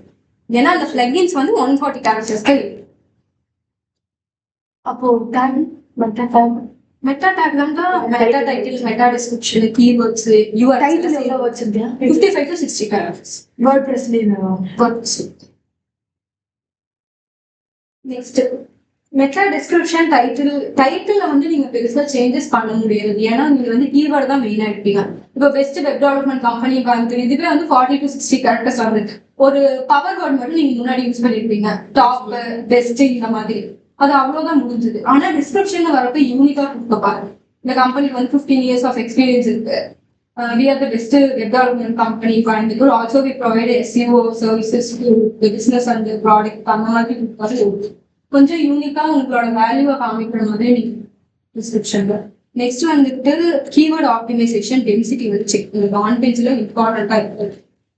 ஏன்னா அந்த பிளகின்ஸ் வந்து 140 கேரக்டர்ஸ் தான் இருக்கு. அப்போ டேக் மெட்டா டேக் தான் meta title, meta description, keywords, your title எவ்வளவு வச்சிருந்தியா 55 to 60 கேரக்டர்ஸ் வேர்ட்பிரஸ்லயே WordPress. Next meta description, title வந்து நீங்க பெருசா சேஞ்சஸ் பண்ண முடியாது. ஏன்னா நீங்க வந்து கீவேர்டு தான் மெயினா எடுப்பீங்க. இப்போ பெஸ்ட் வெப் டெவலப்மெண்ட் கம்பெனி வந்து இதுவே வந்து 40 to 60 கேரக்டர்ஸ் வந்து ஒரு பவர் வேர்ட் மட்டும் நீங்க முன்னாடி யூஸ் பண்ணிருப்பீங்க, டாப், பெஸ்ட் இந்த மாதிரி. அது அவ்வளவுதான் முடிஞ்சது. ஆனா டிஸ்கிரிப்ஷன் வரப்ப யூனிக்கா கொடுக்க பாருங்க. இந்த கம்பெனிக்கு வந்து 15 years of experience இருக்கு. We are the best web development company in Coimbatore. Also, we provide SEO services to the business and the product. அந்த மாதிரி கொடுத்தாலும் கொஞ்சம் யூனிக்கா உங்களோட வேல்யூவை காமிக்கிற மாதிரி நீங்க டிஸ்கிரிப்ஷன்ல. நெக்ஸ்ட் வந்துட்டு கீவேர்ட் ஆப்டிமைசேஷன், டென்சிட்டி வந்து செக் பண்ணுங்க. ஆன் பேஜ்ல இம்பார்ட்டண்டா இருக்கு.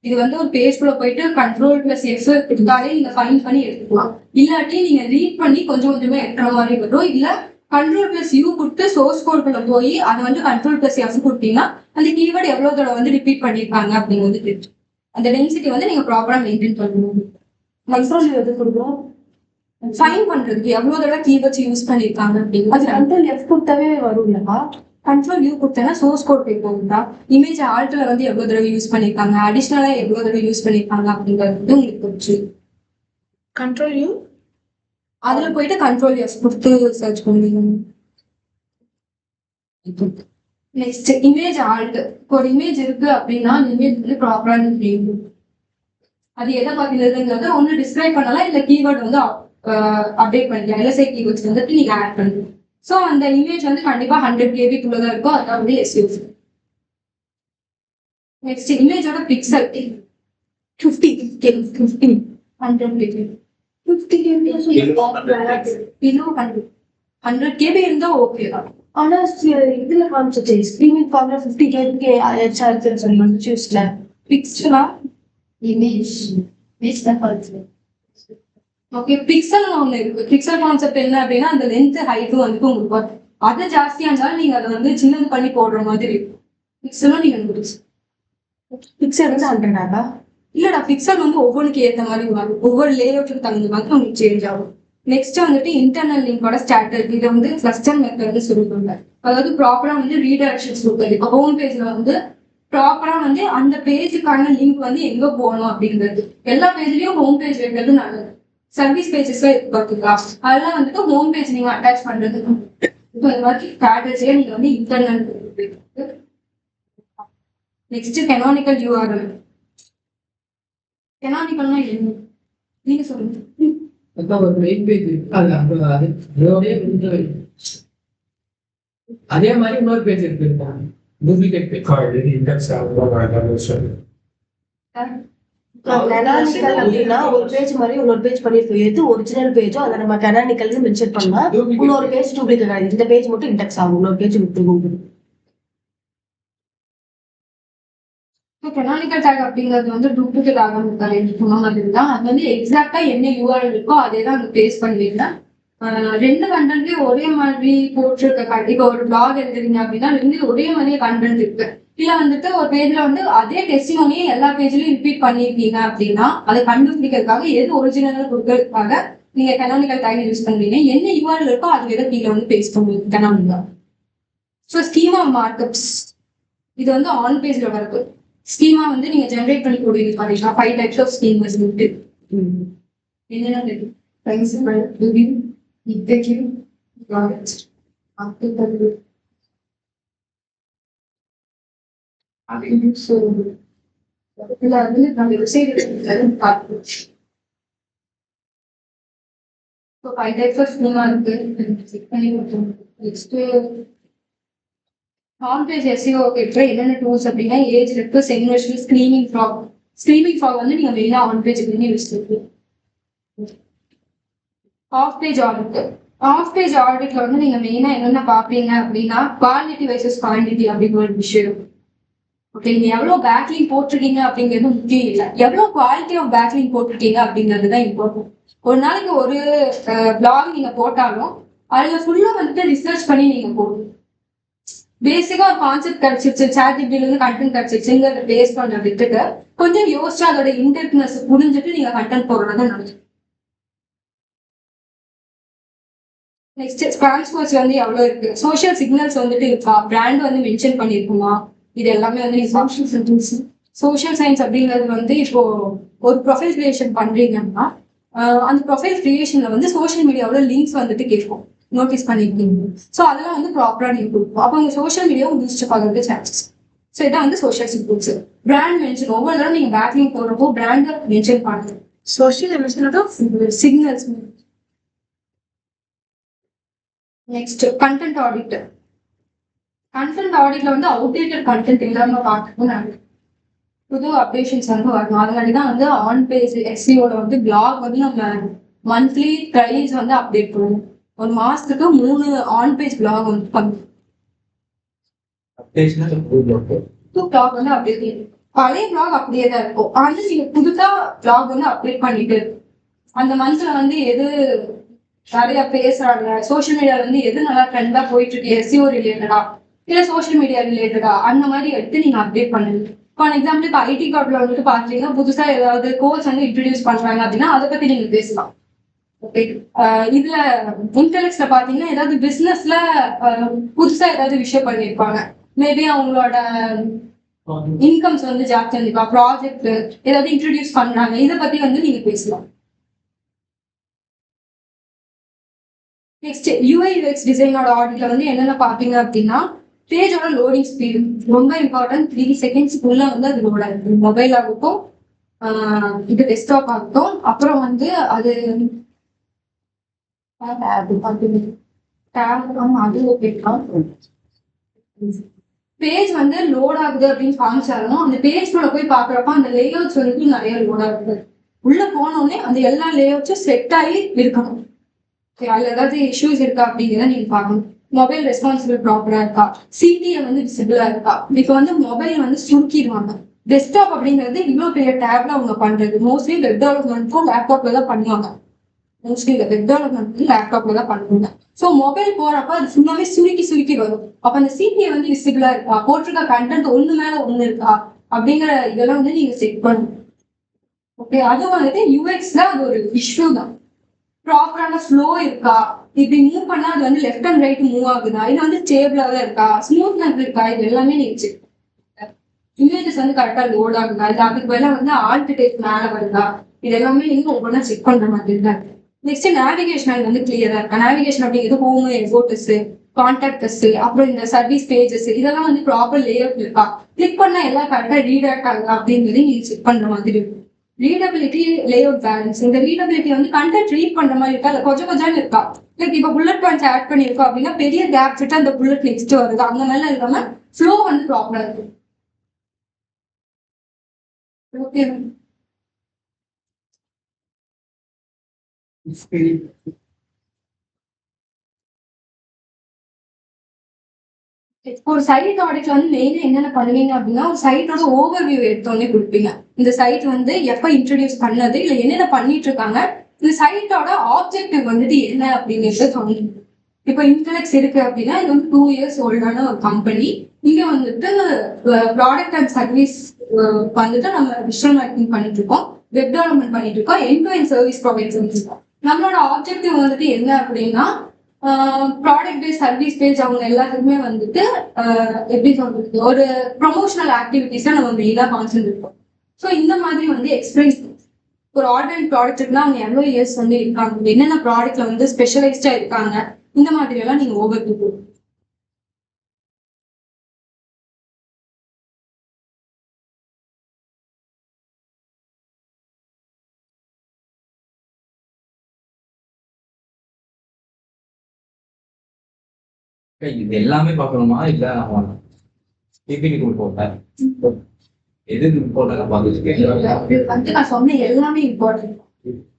இது வந்து ஒரு பேஜ்குள்ள போயிட்டு Ctrl+F கொடுத்தாலே நீங்க ஃபைண்ட் பண்ணி எடுத்துக்கலாம். இல்லாட்டி நீங்க ரீட் பண்ணி கொஞ்சம் கொஞ்சமா எடுக்கிற மாதிரி வரும். இல்ல Ctrl+U கொடுத்து சோர்ஸ் கோட்குள்ள போய் அதை வந்து Ctrl+F கொடுத்தீங்கன்னா அந்த கீவேர்டு எவ்வளவு தடவை வந்து ரிப்பீட் பண்ணிருக்காங்க அப்படிங்கிறது தெரியும். அந்த டென்சிட்டி வந்து நீங்க ப்ராப்பரா மெயின்டைன் பண்ணணும். கண்ட்ரோல் எது கொடுக்குறோம், ஃபைன் பண்றதுக்கு எவ்வளவு தடவை கீவேர்ட்ஸ் யூஸ் பண்ணிருக்காங்க அது அப்படிங்கிறது. Ctrl+F கொடுத்தாவே வரும் இல்லப்பா. Ctrl+U கொடுத்தேன்னா சோர்ஸ் கோட் போய் போகுதா, இமேஜ் ஆல்ட்ல வந்து எவ்வளவு தடவை யூஸ் பண்ணிருக்காங்க, அடிஷனலா எவ்வளவு தடவை யூஸ் பண்ணிருக்காங்க அப்படிங்கிறது உங்களுக்கு தெரிஞ்சு. Ctrl+U அதுல போயிட்டு Ctrl+F கொடுத்து சர்ச் பண்ணுவீங்க. Next image alt. ஒரு இமேஜ் இருக்கு அப்படின்னா அந்த இமேஜ் வந்து ப்ராப்பரா நீங்க அது எதை பார்க்கிறதுங்கிறது ஒண்ணு டிஸ்கிரைப் பண்ணலாம், இல்ல கீவேர்டு வந்து அப்டேட் பண்ணிக்கலாம். எல்எஸ்ஐ கீவேர்ட்ஸ் வந்துட்டு நீங்க ஆட் பண்ணுங்க. ஸோ அந்த இமேஜ் வந்து கண்டிப்பா 100 KB-க்குள்ளதான் இருக்கும். அதான் வந்து SEO. நெக்ஸ்ட் இமேஜோட pixel 50 100 KB. 50 KB below 100 KB இருந்தா ஓகே தான். ஆனா இதுல காமிச்சிச்சு ஸ்கிரீனிங் ஃபார்ம்ல 50 கேக்கு ஆயிடுச்சா இருக்குன்னு சொல்லி வந்து சூஸ்ல பிக்சலா இமேஜ் தான் பார்த்து ஓகே. பிக்சல் ஒண்ணு இருக்கு. பிக்சல் கான்செப்ட் என்ன அப்படின்னா அந்த லென்த் ஹைட்டும் வந்துட்டு உங்களுக்கு வரும். அது ஜாஸ்தியா இருந்தாலும் நீங்க அதை வந்து சின்னது பண்ணி போடுற மாதிரி இருக்கும். பிக்சலும் நீங்க பிக்சல் வந்து 100 இல்லடா, பிக்சல் வந்து ஒவ்வொன்றுக்கு ஏற்ற மாதிரி வரும். ஒவ்வொரு லேஅவுட்டுக்கு தகுந்த மாதிரி உங்களுக்கு சேஞ்ச் ஆகும். நெக்ஸ்ட் வந்துட்டு இன்டர்னல் லிங்கோட ஸ்ட்ராட்டஜி. இதை வந்து கிளஸ்டர் மெத்தட்னு சொல்லுவாங்க. அதாவது ப்ராப்பரா வந்து ரீடைரக்ஷன்ஸ் கொடுக்குறது. இப்போ ஹோம் பேஜ்ல வந்து ப்ராப்பரா வந்து அந்த பேஜுக்கான லிங்க் வந்து எங்க போகணும் அப்படிங்கிறது. எல்லா பேஜ்லயும் ஹோம் பேஜ் வைக்கிறது நல்லது. சர்வீஸ் பேஜஸ்ல இருக்கு பார்த்தீங்களா, அதெல்லாம் வந்துட்டு ஹோம் பேஜ் நீங்க அட்டாச் பண்றது. இப்போ இந்த மாதிரி ஸ்ட்ராட்டஜியா நீங்க வந்து இன்டர்னல். Next canonical URL. கெனானிக்கல்னா என்ன நீங்க சொல்லுங்க. ஒரு மெயின் பேஜ் இருக்கு, அதே மாதிரி இன்னொரு பேஜ் இருக்கு, டூப்ளிகேட் பேஜ். இண்டெக்ஸ் கெனானிக்கல் அப்படின்னா ஒரு பேஜ் மாதிரி இன்னொரு பேஜ் பண்ணிருக்கோம். எது ஒரிஜினல் பேஜோ அதை நம்ம கெனானிக்கல்னு மென்ஷன் பண்ணா இன்னொரு பேஜ் டூப்ளிகேட் ஆகுது. இந்த பேஜ் மட்டும் இண்டெக்ஸ் ஆகும், இன்னொரு பேஜ் விட்டு. கெனானிக்கல் டேக் அப்படிங்கிறது வந்து டூப்ளிகேட் ஆகாம சொன்ன மாதிரி தான். அது வந்து எக்ஸாக்டா என்ன URL இருக்கோ அதே தான் அங்க பேஸ்ட் பண்ணுவீங்க. ரெண்டு கண்டென்ட்லயும் ஒரே மாதிரி போட்டிருக்க. இப்போ ஒரு பிளாக் எழுதுறீங்க அப்படின்னா ரெண்டு ஒரே மாதிரியே கண்டென்ட் இருக்கு. இல்ல வந்துட்டு ஒரு பேஜ்ல வந்து அதே டெஸ்டிமோனியே எல்லா பேஜ்லயும் ரிப்பீட் பண்ணிருக்கீங்க அப்படின்னா அதை கண்டுபிடிக்கிறதுக்காக எது ஒரிஜினல் கொடுக்கறதுக்காக நீங்க கெனானிக்கல் டேக் யூஸ் பண்ணுவீங்க. என்ன URL இருக்கோ அது வேற கீழே வந்து பேஸ்ட் பண்ணுவீங்க கெனானிக்கல். ஸோ ஸ்கீமா மார்க்அப்ஸ் இது வந்து ஆன் பேஜ்ல வருது. ஸ்கீமா வந்து நீங்க ஜென்ரேட் பண்ணி கொடுவீங்க பாத்தீங்கன்னா 5 types of schemas இருக்கு. என்னென்ன இருக்கு? Principal, review, executive, product, article. அப்படின்னு சொல்லுங்க. இதுல வந்து நம்ம வெப்சைட் பார்க்கணும். ஸோ 5 types of schema இருக்கு. செக் பண்ணி கொடுத்தோம். நெக்ஸ்ட் ஆன் பேஜ் SEO இருக்கிற என்னென்ன டூல்ஸ் அப்படின்னா ஏஜ் இருக்கு, செக்மென்ஷன், ஸ்கிரீமிங் ஃப்ராக். ஸ்கிரீமிங் ஃப்ராக் வந்து நீங்க மெயினா ஆன் பேஜ் பண்ணி யூஸ் பண்ணுவீங்க. ஆஃப் பேஜ் ஆன் இருக்கு. ஆஃப் பேஜ் ஆடிட்ல வந்து நீங்க மெயினா என்னென்ன பாப்பீங்க அப்படின்னா குவாலிட்டி வைசஸ் குவான்டிட்டி அப்படிங்கிற ஒரு விஷயம். ஓகே, நீங்க எவ்வளவு பேக்லிங் போட்டிருக்கீங்க அப்படிங்கிறது முக்கியம் இல்லை, எவ்வளவு குவாலிட்டி ஆஃப் பேக்லிங் போட்டிருக்கீங்க அப்படிங்கிறது தான் இம்பார்ட்டன்ட். ஒரு நாளைக்கு ஒரு பிளாக் நீங்க போட்டாலும் அதுல ஃபுல்லா வந்துட்டு ரிசர்ச் பண்ணி நீங்க போடணும். பேசிக்கா ஒரு கான்செப்ட் கிடைச்சிருச்சு, சாட்ஜிபில இருந்து கண்டென்ட் கிடைச்சிருச்சுங்கிறத பேஸ் பண்ண விட்டுட்டு கொஞ்சம் யோசிச்சு அதோட இன்டெப்ட்னஸ் புரிஞ்சுட்டு நீங்க கண்டென்ட் போடுறது நல்லது. நெக்ஸ்ட் ஸ்பாம் ஸ்கோர்ஸ் வந்து எவ்வளவு இருக்கு, சோஷியல் சிக்னல்ஸ் வந்துட்டு இருக்கா, பிராண்ட் வந்து மென்ஷன் பண்ணிருக்குமா, இது எல்லாமே வந்து சோஷியல் சயின்ஸ் அப்படிங்கிறது வந்து இப்போ ஒரு ப்ரொஃபைல் கிரியேஷன் பண்றீங்கன்னா அந்த ப்ரொஃபைல் கிரியேஷன்ல வந்து சோஷியல் மீடியாவோட லிங்க்ஸ் வந்துட்டு கேட்கும், நோட்டீஸ் பண்ணிருக்கீங்க. ஸோ அதெல்லாம் வந்து ப்ராப்பரா நீங்க கொடுக்கும். அப்போ உங்க சோஷியல் மீடியாவை பூஸ்ட் ஆகிறதுக்கு சான்சஸ். ஸோ இதான் வந்து சோஷியல் சிக்னல்ஸ். பிராண்ட் மென்ஷன், ஒவ்வொரு தடவை நீங்க பேக்லிங் போடுறப்போ பிராண்டை மென்ஷன் பண்ணுங்க. சோஷியல் எமிஷனோட signals. Next content audit. Content ஆடிட்ல வந்து அவுடேட்டட் கண்டென்ட் இல்லாம பார்க்கணும். நான் புது அப்டேஷன்ஸ் வந்து வரணும். அதனால தான் வந்து ஆன் பேஜ் எஸ்இஓல வந்து பிளாக் வந்து நம்ம மந்த்லி ட்ரைஸ் வந்து அப்டேட் பண்ணுவோம். ஒரு மாசத்துக்கு 3 ஆன் பேஜ் பிளாக் வந்து பண்ணுவோம். புது பிளாக் வந்து அப்டேட், பழைய பிளாக் அப்படியே தான் இருக்கும். ஆனா நீங்க புதுசா பிளாக் வந்து அப்டேட் பண்ணிட்டு அந்த மந்த்ல வந்து எது நிறைய பேசுறாங்க, சோஷியல் மீடியால வந்து எது நல்லா ட்ரெண்டா போயிட்டு இருக்கு, எஸ்இஓ ரிலேட்டடா இல்ல சோஷியல் மீடியா ரிலேட்டடா அந்த மாதிரி எடுத்து நீங்க அப்டேட் பண்ணுங்க. ஃபார் எக்ஸாம்பிள் இப்போ ஐடி கார்ட்ல வந்துட்டு பாத்தீங்கன்னா புதுசா ஏதாவது கோர்ஸ் வந்து இன்ட்ரடியூஸ் பண்றாங்க அப்படின்னா அதை பத்தி நீங்க பேசலாம். ஓகே, இதுல இன்டெலெக்ட்ல பாத்தீங்கன்னா ஏதாவது பிசினஸ்ல புதுசா ஏதாவது விஷயம் பண்ணிருப்பாங்க, மேபி அவங்களோட இன்கம்ஸ் வந்து ஜாஸ்தி வந்திருக்கா, ப்ராஜெக்ட் ஏதாவது இன்ட்ரடியூஸ் பண்றாங்க, இதை பத்தி வந்து நீங்க பேசலாம். நெக்ஸ்ட் யூஐ யூஎக்ஸ் டிசைனோட ஆடிட்ல வந்து என்னென்ன பாத்தீங்க அப்படின்னா பேஜோட லோடிங் ஸ்பீடு ரொம்ப இம்பார்ட்டன்ட். 3 செகண்ட்ஸ்க்குள்ள வந்து அது லோட் ஆகுது, மொபைல் ஆகட்டும் இது டெஸ்க்டாப் ஆகட்டும். அப்புறம் வந்து அது பேஜ் வந்து லோட் ஆகுது அப்படின்னு காமிச்சாலும் அந்த பேஜ்குள்ள போய் பாக்குறப்ப அந்த லேஅவுட்ஸ் வந்து நிறைய லோட் ஆகுது. உள்ள போனோடனே அந்த எல்லா லேஅவுட்ஸும் செட் ஆகி இருக்கணும். அதுல ஏதாவது இஷ்யூஸ் இருக்கா அப்படிங்கிறத நீங்க பாக்கணும். மொபைல் ரெஸ்பான்சிபிள் ப்ராப்பரா இருக்கா, சிடிஎம் வந்து விசிபிளா இருக்கா. இப்போ வந்து மொபைல் வந்து சுருக்கிடுவாங்க. டெஸ்க்டாப் அப்படிங்கிறது இவ்வளவு பெரிய டேப்ல அவங்க பண்றது, மோஸ்ட்லி வெப் டெவலப்மெண்ட்டும் லேப்டாப்ல தான் பண்ணுவாங்க. மோஸ்ட்லி வெப் டெவலப்மெண்ட் லேப்டாப்ல தான் பண்ணுவாங்க. ஸோ மொபைல் போறப்ப அது ஃபுல்லாவே சுருக்கி வரும். அப்ப அந்த சிடிஎம் வந்து விசிபிளா இருக்கா, போட்டிருக்க கண்டென்ட் ஒண்ணு மேல ஒண்ணு இருக்கா அப்படிங்கிற இதெல்லாம் வந்து நீங்க செக் பண்ணணும். ஓகே, அது வந்துட்டு யூஎக்ஸ்ல அது ஒரு இஷ்யூ தான். ப்ராப்பரான ஃப்ளோ இருக்கா, இப்படி மூவ் பண்ணா அது வந்து லெஃப்ட் அண்ட் ரைட் மூவ் ஆகுதா, இது வந்து ஸ்டேபிளா தான் இருக்கா, ஸ்மூத்னஸ் இருக்கா, இது எல்லாமே நீங்க செக். இமேஜஸ் வந்து கரெக்டா லோட் ஆகுதா, இல்ல அதுக்கு பதிலா வந்து ஆல்ட் டேட் மேல வருதா, இது எல்லாமே நீங்க ஒவ்வொன்றா செக் பண்ற மாதிரி தான் இருக்கு. நெக்ஸ்ட் நேவிகேஷன் வந்து கிளியரா இருக்கா. நேவிகேஷன் அப்படிங்கிறது ஹோம், எக்ஸோட்டஸ், கான்டாக்டஸ், அப்புறம் இந்த சர்வீஸ் பேஜஸ் இதெல்லாம் வந்து ப்ராப்பர் லேஅவுட் இருக்கா, கிளிக் பண்ணா எல்லாம் கரெக்டா ரீடாக்ட் ஆகுதா அப்படிங்கிறது நீங்க செக் பண்ற மாதிரி இருக்கும். Readability, layout balance. இந்த ரீடபிலிட்டி வந்து கண்டென்ட் ரீட் பண்ற மாதிரி இருக்கா, இல்ல கொஞ்சம் இருக்கா. லைக் இப்போ புல்லட் பாயிண்ட்ஸ் ஆட் பண்ணிருக்கோம் அப்படின்னா பெரிய கேப் விட்டு அந்த புல்லட் நெக்ஸ்ட் வருது, அந்த மாதிரிலாம் இல்லாம ஃப்ளோ வந்து ப்ராப்பரா இருக்கு. ஓகே, ஒரு சைட் ஆடிட்ல வந்து மெயினா என்னென்ன பண்ணுவீங்க அப்படின்னா ஒரு சைட்டோட ஓவர்வியூ எடுத்தோடனே கொடுப்பீங்க. இந்த சைட் வந்து எப்ப இன்ட்ரடியூஸ் பண்ணது, இல்ல என்னென்ன பண்ணிட்டு இருக்காங்க, இந்த சைட்டோட ஆப்ஜெக்டிவ் வந்துட்டு என்ன அப்படிங்கிறது சொன்னீங்க. இப்போ இன்டெலெக்ட்ஸ் இருக்கு அப்படின்னா இது வந்து 2 years ஓல்டான ஒரு கம்பெனி. இங்க வந்துட்டு ப்ராடக்ட் அண்ட் சர்வீஸ் வந்துட்டு நம்ம டிஜிட்டல் மார்க்கெட்டிங் பண்ணிட்டு இருக்கோம், வெப் டெவலப்மெண்ட் பண்ணிட்டு இருக்கோம், end to end service provide பண்ணிருக்கோம். நம்மளோட ஆப்ஜெக்டிவ் வந்துட்டு என்ன அப்படின்னா ப்ராடக்ட் பேஸ், சர்வீஸ் பேஸ் அவங்க எல்லாத்துக்குமே வந்துட்டு எப்படி சொல்றது ஒரு ப்ரொமோஷனல் ஆக்டிவிட்டிஸை நம்ம மெயினா கான்சென்ட்ரேட் இருக்கோம். ஸோ இந்த மாதிரி வந்து எக்ஸ்பீரியன்ஸ் ஒரு ஆர்கானிக் ப்ராடக்ட்னா அவங்க எவ்வளோ இயர்ஸ் வந்து இருக்காங்க, என்னென்ன ப்ராடக்ட்ல வந்து ஸ்பெஷலைஸ்டா இருக்காங்க, இந்த மாதிரி எல்லாம் நீங்க ஓவர்வியூ போகும். இது எல்லாமே பார்க்கணுமா இல்ல பிபிடி போட்டேன் எது இம்பார்ட்டன்ட் வந்து நான் சொன்ன எல்லாமே இம்பார்ட்டன்ட்.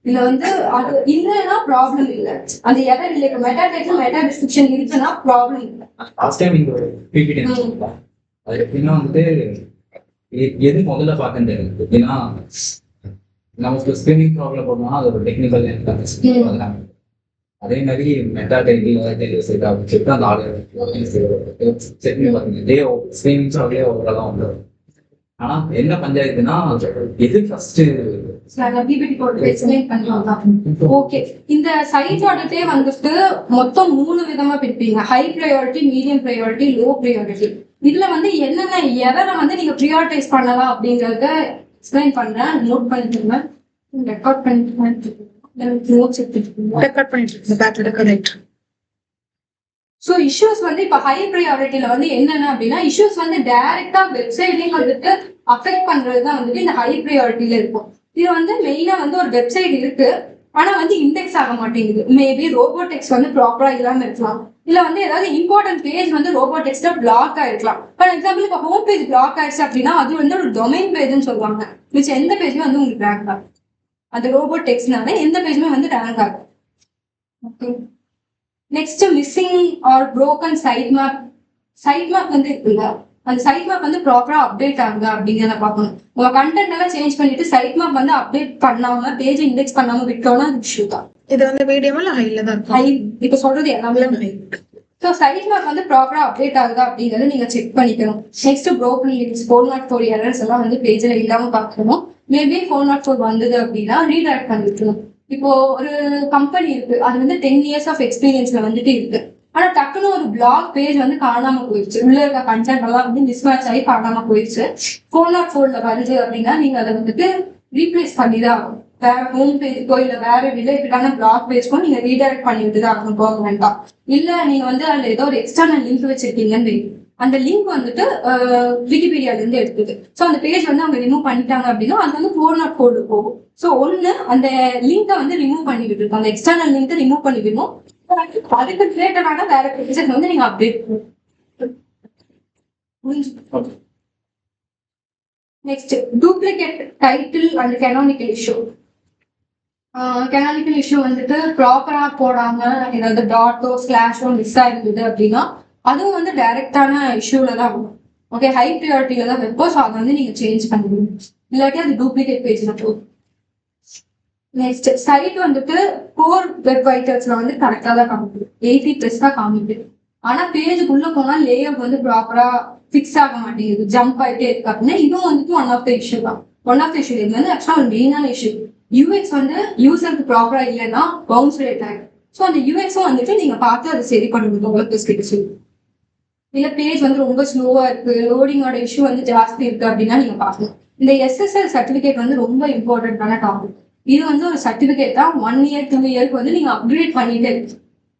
இதுல வந்து அது இல்லைன்னா ப்ராப்ளம் இல்லை. அந்த எரர் இல்லை. இப்போ மெட்டா டேட்டா மெட்டா டிஸ்கிரிப்ஷன் இருக்குன்னா ப்ராப்ளம் இல்லை. லாஸ்ட் டைம் இங்க ஒரு பிபிடி அது எப்படின்னா வந்துட்டு எது முதல்ல பார்க்கறது எப்படின்னா நமக்கு ஸ்கிரீனிங் ப்ராப்ளம் போடணும்னா அது ஒரு டெக்னிக்கல் அதெல்லாம் அதே மாதிரி மெட்டா டெக்னிக்கல் சொல்லிட்டு அந்த ஆர்டர் செட் பண்ணி பார்த்தீங்க இதே ஸ்கிரீனிங் ப்ராப்ளம் ஓவராலாக வந்துடும். ஆனா என்ன பஞ்சாயத்துனா எது ஃபர்ஸ்ட் பிபிடி போட்டு எக்ஸ்பிளைன் பண்ணுவாங்க. ஓகே, இந்த சைட் ஆடிட்டே வந்துட்டு மொத்தம் 3 விதமா பிரிப்பீங்க. High priority, medium priority, low priority. இதுல வந்து என்னென்ன எரரை வந்து நீங்க ப்ரியாரிட்டைஸ் பண்ணலாம் அப்படிங்கறத எக்ஸ்பிளைன் பண்றேன். நோட் பண்ணிக்கோங்க. ரெக்கார்ட் பண்ணிட்டு நோட்ஸ் எடுத்துட்டு ரெக்கார்ட் பண்ணிட்டு இருக்கேன். பேக்ல ரெக்கார்ட். ஸோ இஷ்யூஸ் வந்து இப்போ ஹை ப்ரையாரிட்டியில வந்து என்னென்ன அப்படின்னா, இஷ்யூஸ் வந்து டைரக்டா வெப்சைட்லயும் வந்துட்டு அஃபெக்ட் பண்றது தான் வந்துட்டு இந்த ஹை ப்ரையாரிட்டியில இருக்கும். இது வந்து மெயினா வந்து ஒரு வெப்சைட் இருக்கு, ஆனா வந்து இண்டெக்ஸ் ஆக மாட்டேங்குது. மேபி ரோபோடெக்ஸ் வந்து ப்ராப்பரா இல்லாம இருக்கலாம், இல்ல வந்து ஏதாவது இம்பார்ட்டன்ட் பேஜ் வந்து ரோபோடெக்ஸ்ல பிளாக் ஆயிருக்கலாம். ஃபார் எக்ஸாம்பிள் இப்போ ஹோம் பேஜ் பிளாக் ஆயிடுச்சு அப்படின்னா அது வந்து ஒரு டொமைன் பேஜ்னு சொல்லுவாங்க. மிச்சம் எந்த பேஜுமே வந்து உங்களுக்கு ரேங்க் ஆகும். அது ரோபோடெக்ஸ்னால எந்த பேஜுமே வந்து ரேங்க் ஆகும். Okay, next missing or broken site map. Site map வந்து இருக்குல்ல, அந்த சைட் மேப் வந்து ப்ராப்பரா அப்டேட் ஆகுதா அப்படிங்கிறத பார்க்கணும். உங்க கண்டென்ட் எல்லாம் சேஞ்ச் பண்ணிட்டு சைட் மேப் வந்து அப்டேட் பண்ணாம பேஜ் இண்டெக்ஸ் பண்ணாம விட்டோம்னா அது இஷ்யூ தான். இது வந்து மீடியமா இல்ல ஹைல தான் இருக்கும். ஹை இப்ப சொல்றது எல்லாமே ஹை. ஸோ சைட் மேப் வந்து ப்ராப்பரா அப்டேட் ஆகுதா அப்படிங்கறத நீங்க செக் பண்ணிக்கணும். நெக்ஸ்ட் ப்ரோக்கன் லிங்க்ஸ், 404 எரர்ஸ் எல்லாம் வந்து பேஜ்ல இல்லாம பார்க்கணும். மேபி 404 வந்தது அப்படின்னா ரீடைரக்ட் பண்ணிக்கணும். இப்போ ஒரு கம்பெனி இருக்கு, அது வந்து 10 years ஆஃப் எக்ஸ்பீரியன்ஸ்ல வந்துட்டு இருக்கு. ஆனா டக்குன்னு ஒரு பிளாக் பேஜ் வந்து காணாம போயிடுச்சு. உள்ள இருக்க கண்டென்ட் எல்லாம் வந்து மிஸ்மேட்ச் ஆகி காணாம போயிடுச்சு. 404 வருது அப்படின்னா நீங்க அதை வந்துட்டு ரீப்ளேஸ் பண்ணிதான் ஆகும். வேற ஹோம் பேஜுக்கோ இல்ல வேற ரிலேட்டடான பிளாக் பேஜ்க்கோ நீங்க ரீடைரக்ட் பண்ணிட்டு தான் ஆகணும் பெர்மனண்டா. இல்ல நீங்க வந்து அதுல ஏதோ ஒரு எக்ஸ்டர்னல் லிங்க் வச்சிருக்கீங்கன்னு, அந்த லிங்க் வந்துட்டு விக்கிபீடியால இருந்து எடுத்தது. ஸோ அந்த பேஜ் வந்து அவங்க ரிமூவ் பண்ணிட்டாங்க அப்படின்னா அது வந்து 404 போகும். ஸோ ஒண்ணு அந்த லிங்கை வந்து ரிமூவ் பண்ணி விட்டுருக்கும், அந்த எக்ஸ்டர்னல் லிங்கை ரிமூவ் பண்ணி விடணும். அதுக்கு ரிலேட்டடான வேற பேஜஸ் வந்து நீங்க அப்டேட் பண்ணுங்க. Next duplicate title and canonical issue. Canonical issue வந்துட்டு ப்ராப்பரா போடாம ஏதாவது டாட்டோ ஸ்லாஷோ மிஸ் ஆயிருந்தது அப்படின்னா அதுவும் வந்து டைரக்டான இஷ்யூல தான் வரும். ஓகே, ஹை ப்ரியாரிட்டியில தான் வைப்போம். ஸோ அதை வந்து நீங்க சேஞ்ச் பண்ணிடுங்க, இல்லாட்டி அது டூப்ளிகேட் பேஜ்ல போகும். நெக்ஸ்ட் சைட் வந்துட்டு கோர் வெப் வைட்டர்ஸ்ல வந்து கரெக்டா தான் காமிக்குது, 80+ தான் காமிக்குது. ஆனா பேஜுக்குள்ள போனா லேஅவுட் வந்து ப்ராப்பரா ஃபிக்ஸ் ஆக மாட்டேங்குது, ஜம்ப் ஆயிட்டே இருக்கு அப்படின்னா இதுவும் வந்துட்டு ஒன் ஆஃப் த இஷ்யூ தான். ஒன் ஆஃப் த இஷ்யூ இது வந்து ஆக்சுவலா ஒரு மெயினான இஷ்யூ. யூஎக்ஸ் வந்து யூசருக்கு ப்ராப்பரா இல்லைன்னா பவுன்ஸ் ரேட் ஆகும். ஸோ அந்த யூஎக்ஸும் வந்துட்டு நீங்க பார்த்து அதை சரி பண்ணுங்க. உங்களுக்கு இல்ல பேஜ் வந்து ரொம்ப ஸ்லோவா இருக்கு, லோடிங்கோட இஷ்யூ வந்து ஜாஸ்தி இருக்கு அப்படின்னா நீங்க பார்க்கணும். இந்த எஸ்எஸ்எல் சர்டிபிகேட் வந்து ரொம்ப இம்பார்ட்டன்டான டாபிக். இது வந்து ஒரு சர்டிபிகேட் தான். 1 year 2 yearக்கு வந்து நீங்க அப்கிரேட் பண்ணிட்டே இருக்கு.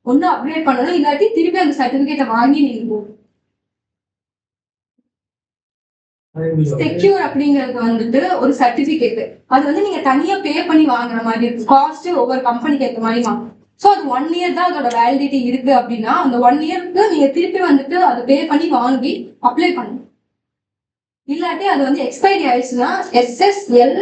ஒண்ணு அப்கிரேட் பண்ணணும், இல்லாட்டி திருப்பி அந்த சர்டிபிகேட்டை வாங்கி நீங்க போகணும். செக்யூர் அப்படிங்கிறது வந்துட்டு ஒரு சர்டிபிகேட். அது வந்து நீங்க தனியா பே பண்ணி வாங்குற மாதிரி இருக்கு. காஸ்ட் ஒவ்வொரு கம்பெனிக்கு ஏற்ற மாதிரி வாங்கணும். ஸோ அது 1 year தான் அதோட வேலிடிட்டி இருக்கு அப்படின்னா அந்த 1 yearக்கு நீங்க திருப்பி வந்துட்டு அதை பே பண்ணி வாங்கி அப்ளை பண்ணணும். இல்லாட்டி அது வந்து எக்ஸ்பைரி ஆயிடுச்சுன்னா SSL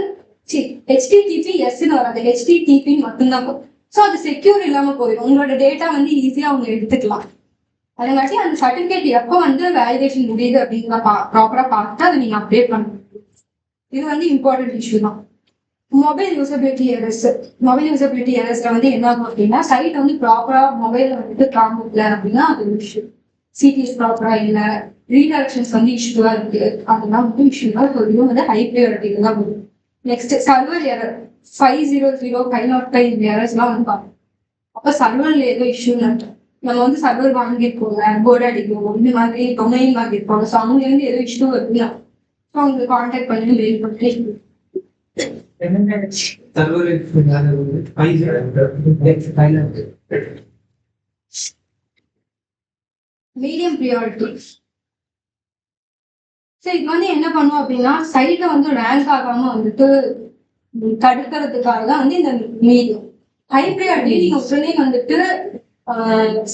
HTTPSன்னு வராது, HTTP மட்டும்தான் போகும். ஸோ அது செக்யூர் இல்லாம போயிடும். உங்களோட டேட்டா வந்து ஈஸியா அவங்க எடுத்துக்கலாம். அதங்காட்டி அந்த சர்டிபிகேட் எப்போ வந்து வேலிடேஷன் முடியுது அப்படிங்கிற ப்ராப்பரா பார்த்து அதை நீங்க அப்டேட் பண்ணணும். இது வந்து இம்பார்ட்டன்ட் இஷ்யூ தான். Mobile usability errors. Mobile usability எரர்ஸ்ல வந்து என்ன ஆகும் அப்படின்னா சைட் வந்து ப்ராப்பரா மொபைல்ல வந்துட்டு காமிக்கல அப்படின்னா அது ஒரு இஷ்யூ. சிடிஎஸ் ப்ராப்பரா இல்லை, ரீடைரக்ஷன்ஸ் வந்து இஷ்யூவா இருக்கு, அதெல்லாம் வந்து இஷ்யூவா இதுவும் வந்து ஹை ப்ரையாரிட்டியில தான் வரும். நெக்ஸ்ட் சர்வர் எரர் 500 505 இந்த எரர்ஸ்லாம் வந்து பார்க்கணும். அப்போ சர்வர்ல ஏதோ இஷ்யூன்னு நம்ம வந்து சர்வர் வாங்கியிருப்போங்க, போர்டு அடிக்கிறோம், இந்த மாதிரி டொமைன் வாங்கியிருப்போம். ஸோ அவங்க வந்து ஏதோ இஷ்யூ இருக்குன்னா ஸோ அவங்களுக்கு கான்டாக்ட் பண்ணி மெயில் பண்ணி மீடியம் ப்ரியாரிட்டி. ஸோ இது வந்து என்ன பண்ணும் அப்படின்னா சைட்ல வந்து ரேங்க் ஆகாம வந்துட்டு தடுக்கிறதுக்காக தான் வந்து இந்த மீடியம். ஹை ப்ரியாரிட்டி நீங்க உடனே வந்துட்டு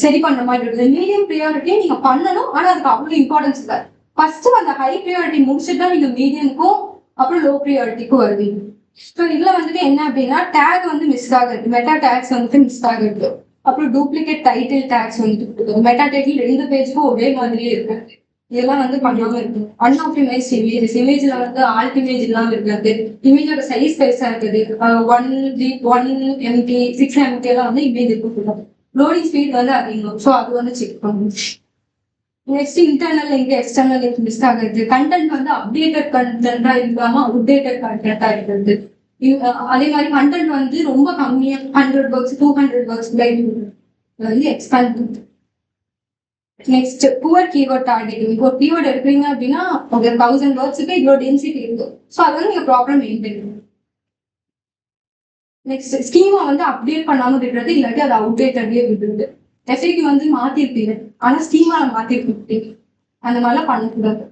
சரி பண்ண மாதிரி இருக்குது. மீடியம் ப்ரியாரிட்டியை நீங்க பண்ணணும், ஆனா அதுக்கு அவ்வளவு இம்பார்ட்டன்ஸ் இல்லை. ஃபர்ஸ்ட் அந்த ஹை ப்ரியாரிட்டி முடிச்சுட்டு தான் நீங்க மீடியமுக்கும் அப்புறம் லோ ப்ரியாரிட்டிக்கும் வருவீங்க. ஸோ இதுல வந்துட்டு என்ன அப்படின்னா டேக் வந்து மிஸ் ஆகுது, மெட்டா டேக்ஸ் வந்துட்டு மிஸ் ஆகுது. அப்புறம் டூப்ளிகேட் டைட்டில் டேக்ஸ் வந்துட்டு மெட்டா டைட்டில் 2 பேஜுக்கும் ஒரே மாதிரியே இருக்கு. இதெல்லாம் வந்து பண்ணாம இருக்கு. அன்ஆப்டிமைஸ் இமேஜஸ், இமேஜ்ல வந்து ஆல்ட் இமேஜ் இல்லாம இருக்காது, இமேஜோட சைஸ் பெருசா இருக்குது. 1 MB 6 MB எல்லாம் வந்து இமேஜ் இருக்கு. லோடிங் ஸ்பீட் வந்து அதிகம். ஸோ அது வந்து செக் பண்ணணும். Next internal link external link miss ஆகுது. கண்டென்ட் வந்து அப்டேட்டட் கண்டென்ட்டா இல்லாம அவுடேட்டட் கண்டென்ட்டா இருக்குது. அதே மாதிரி கண்டென்ட் வந்து ரொம்ப கம்மியா 100 words 200 words வந்து எக்ஸ்பேண்ட் பண்ணுது. Next poor keyword targeting. இப்போ ஒரு கீவேர்ட் எடுக்கிறீங்க அப்படின்னா ஒரு 1000 wordsக்கு இவ்வளோ டென்சிட்டி இருக்கு. ஸோ அதை வந்து நீங்க ப்ராப்ளம் மெயின்டைன் பண்ணணும். நெக்ஸ்ட் ஸ்கீமா வந்து அப்டேட் பண்ணாம விடுறது, இல்லாட்டி அது அவுடேட்டட்லயே விடுறது. எஃப்ஏக்கு வந்து மாத்திருப்பீங்க, ஆனா ஸ்கீமால மாத்திருப்பீங்க. அந்த மாதிரிலாம் பண்ணக்கூடாது.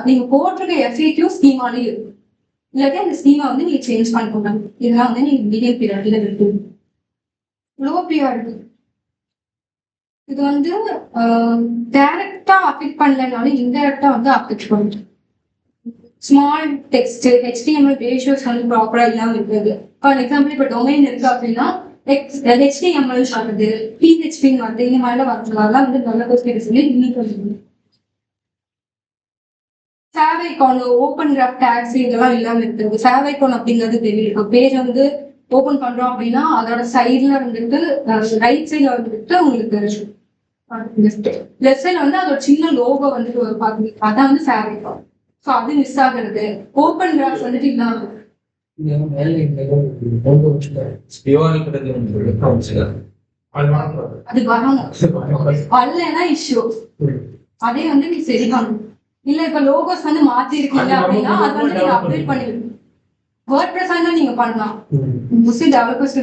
நீங்க போட்டிருக்க எஃப்ஏக்கும் ஸ்கீமாலேயும் இருக்கும், இல்லாட்டி அந்த ஸ்கீமா வந்து நீங்க சேஞ்ச் பண்ணக்கூடாது. இதெல்லாம் வந்து நீங்க மீடியம் பீரியட்ல இருக்கு. லோ ப்ரியாரிட்டி இது வந்து டைரக்டா அஃபெக்ட் பண்ணலனாலும் இன்டைரக்டா வந்து அஃபெக்ட் பண்ணுது. ஸ்மால் டெக்ஸ்ட் HTML ரேஷியோஸ் வந்து ப்ராப்பரா இல்லாம இருக்குது. ஃபார் எக்ஸாம்பிள் இப்போ டொமைன் இருக்கு அப்படின்னா HTML வருது, PHP வருது, இந்த மாதிரிலாம் வரதுனாலாம் வந்து டெவலப்பர்ஸ் சொல்லி இன்னைக்கு வந்து save icon, open graph tags இதெல்லாம் இல்லாம இருக்குது. சேவ் ஐகான் அப்படிங்கிறது தெரியும். இப்போ பேஜ் வந்து ஓப்பன் பண்றோம் அப்படின்னா அதோட சைட்ல வந்துட்டு ரைட் சைட்ல வந்துட்டு உங்களுக்கு லெஃப்ட் சைட்ல வந்து அதோட சின்ன லோகோ வந்துட்டு ஒரு பாக்குது, அதான் வந்து சேவ் ஐகான். ஸோ அது மிஸ் ஆகுறது. ஓப்பன் கிராஃப் வந்துட்டு இல்லாம அது வரணும். வரலன்னா இஷ்யூ, அதே வந்து நீ சரி பண்ணணும். இல்ல இப்ப லோகோஸ் வந்து மாத்தி இருக்கீங்க அப்படின்னா அது வந்து நீங்க அப்டேட் பண்ணிடுங்க. வேர்ட்பிரஸ் தான் நீங்க பண்ணலாம். மோஸ்ட்லி டெவலப்பர்ஸ்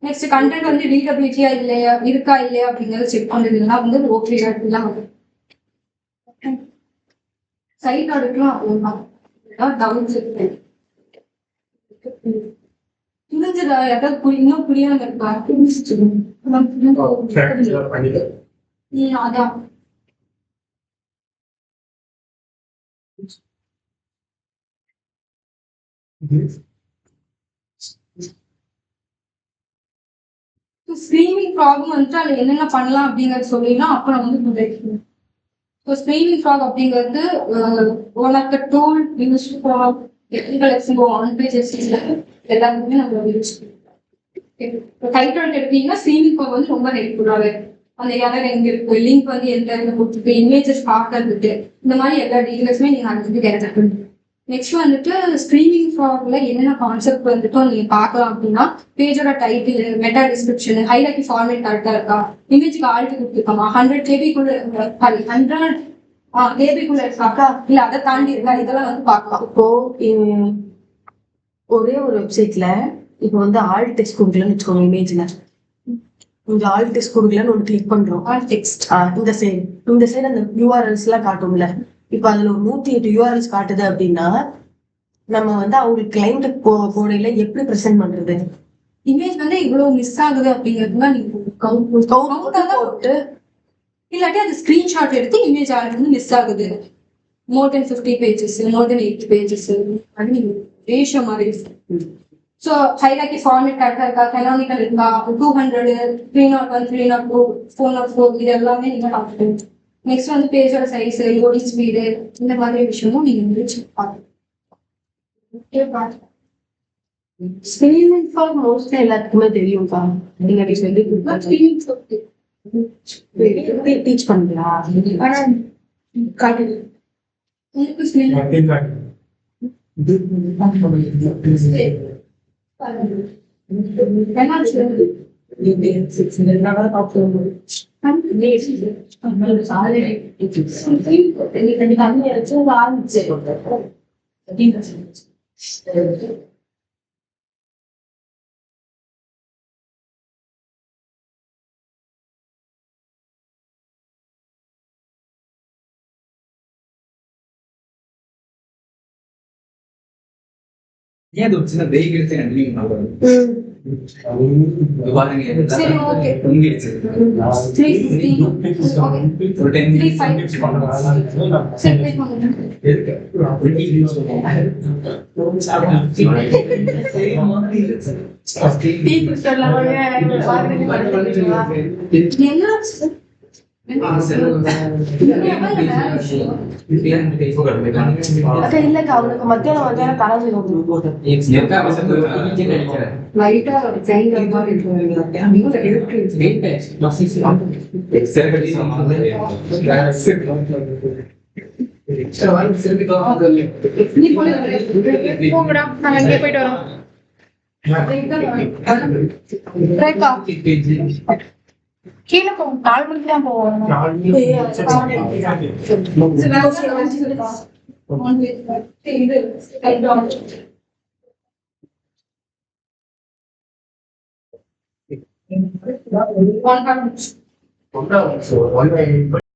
நெக்ஸ்ட் கண்டென்ட் வந்து ரீடபிலிட்டியா இல்லையா இருக்கா இல்லையா அப்படிங்கறத செக் பண்றதுன்னா வந்து ஓகேயா இருக்கலாம். சைட் ஆடுக்கலாம் அப்படின்னா டவுன் செக் புரிஞ்சுதா? யாராவது இன்னும் புரியாம இருக்கா? அதான் ஸ்கிரீனிங் ப்ராப்ளம் வந்துட்டு அதுல என்னென்ன பண்ணலாம் அப்படிங்கறது சொல்லினா அப்புறம் வந்து புரியும். ஸோ ஸ்கிரீனிங் ஃப்ராக் அப்படிங்கிறது one of the tool use for technical எக்ஸிங்கோ ஆன் பேஜ் எல்லாருக்குமே நம்ம யூஸ் பண்ணுவோம். டைட்டில் எடுத்தீங்கன்னா ஸ்கிரீனிங் ஃப்ராக் வந்து ரொம்ப ஹெல்ப்ஃபுல்லாகவே அந்த எரர் எங்க இருக்கு, லிங்க் வந்து எந்த இடத்துல கொடுத்துருக்கு, இமேஜஸ் பார்க்கறதுக்கு, இந்த மாதிரி எல்லா டீட்டெயில்ஸுமே நீங்க அது வந்து கேதர் பண்ணுங்க. நெக்ஸ்ட் வந்துட்டு ஸ்கிரீனிங் ஃப்ராக்ல என்னென்ன கான்செப்ட் வந்துட்டு நீங்க பார்க்கலாம் அப்படின்னா பேஜோட title, meta description, highlight format கரெக்டா இருக்கா, இமேஜ்க்கு ஆல்ட் கொடுத்துருக்காமா, 100 KB-க்குள்ள 100 KB-க்குள்ள இருக்காக்கா இல்ல அதை தாண்டி இருக்கா, இதெல்லாம் வந்து பார்க்கலாம். இப்போ ஒரே ஒரு வெப்சைட்ல இப்போ வந்து ஆல் டெக்ஸ்ட் கொடுக்கலன்னு வச்சுக்கோங்க. இமேஜ்ல இங்க ஆல் டெக்ஸ்ட் கொடுக்கலன்னு ஒன்று கிளிக் பண்றோம். ஆல் டெக்ஸ்ட் இந்த சைடு அந்த URLs எல்லாம் காட்டும்ல. இப்போ அதுல ஒரு 108 URLs காட்டுது அப்படின்னா நம்ம வந்து அவங்களுக்கு கிளைண்ட் போடையில எப்படி ப்ரெசென்ட் பண்றது? இமேஜ் வந்து இவ்வளவு மிஸ் ஆகுது அப்படிங்கிறதுனா நீங்க கவுண்ட் போட்டு இல்லாட்டி அது ஸ்கிரீன்ஷாட் எடுத்து இமேஜ் ஆல்ரெடி மிஸ் ஆகுது மோர் தென் 50 pages, மோர் தென் 8 pages அது நீங்க ரேஷியோ மாதிரி. ஸோ ஹைரார்கி ஃபார்மேட் கரெக்டாக இருக்கா, கனானிக்கல் இருக்கா, 200, 301, 302, 404 இது எல்லாமே நீங்க பார்த்துக்கணும். நெக்ஸ்ட் வந்து பேஜோட சைஸ், லோடிங் ஸ்பீடு, இந்த மாதிரி விஷயமும் நீங்க வந்து செக் பார்க்கணும். ஸ்கிரீனிங் ஃபார் மோஸ்ட்லி எல்லாத்துக்குமே தெரியும்க்கா. நீங்க சொல்லி டீச் பண்ணுங்களா? காட்டுது ஏன் அது ஒரு சின்ன பிரேக் எடுத்து கண்டினியூ பண்ணுவாங்க. பாருங்க சரி, okay. தூங்கிடுச்சு 350 ஓகே ஒரு 10 3 5 சரி வெயிட் பண்ணுங்க டீ குடிச்சிடலாம் அக்கா இல்லக்கா அவனுக்கு மத்தியானம் தலைமை லைட்டா ஒரு செயின் மாதிரி இருக்கு போங்கடா நாங்க அங்கே போயிட்டு வரோம். ரேகா கீழே போவோம் 4 மணிக்கு தான் போவோம். இது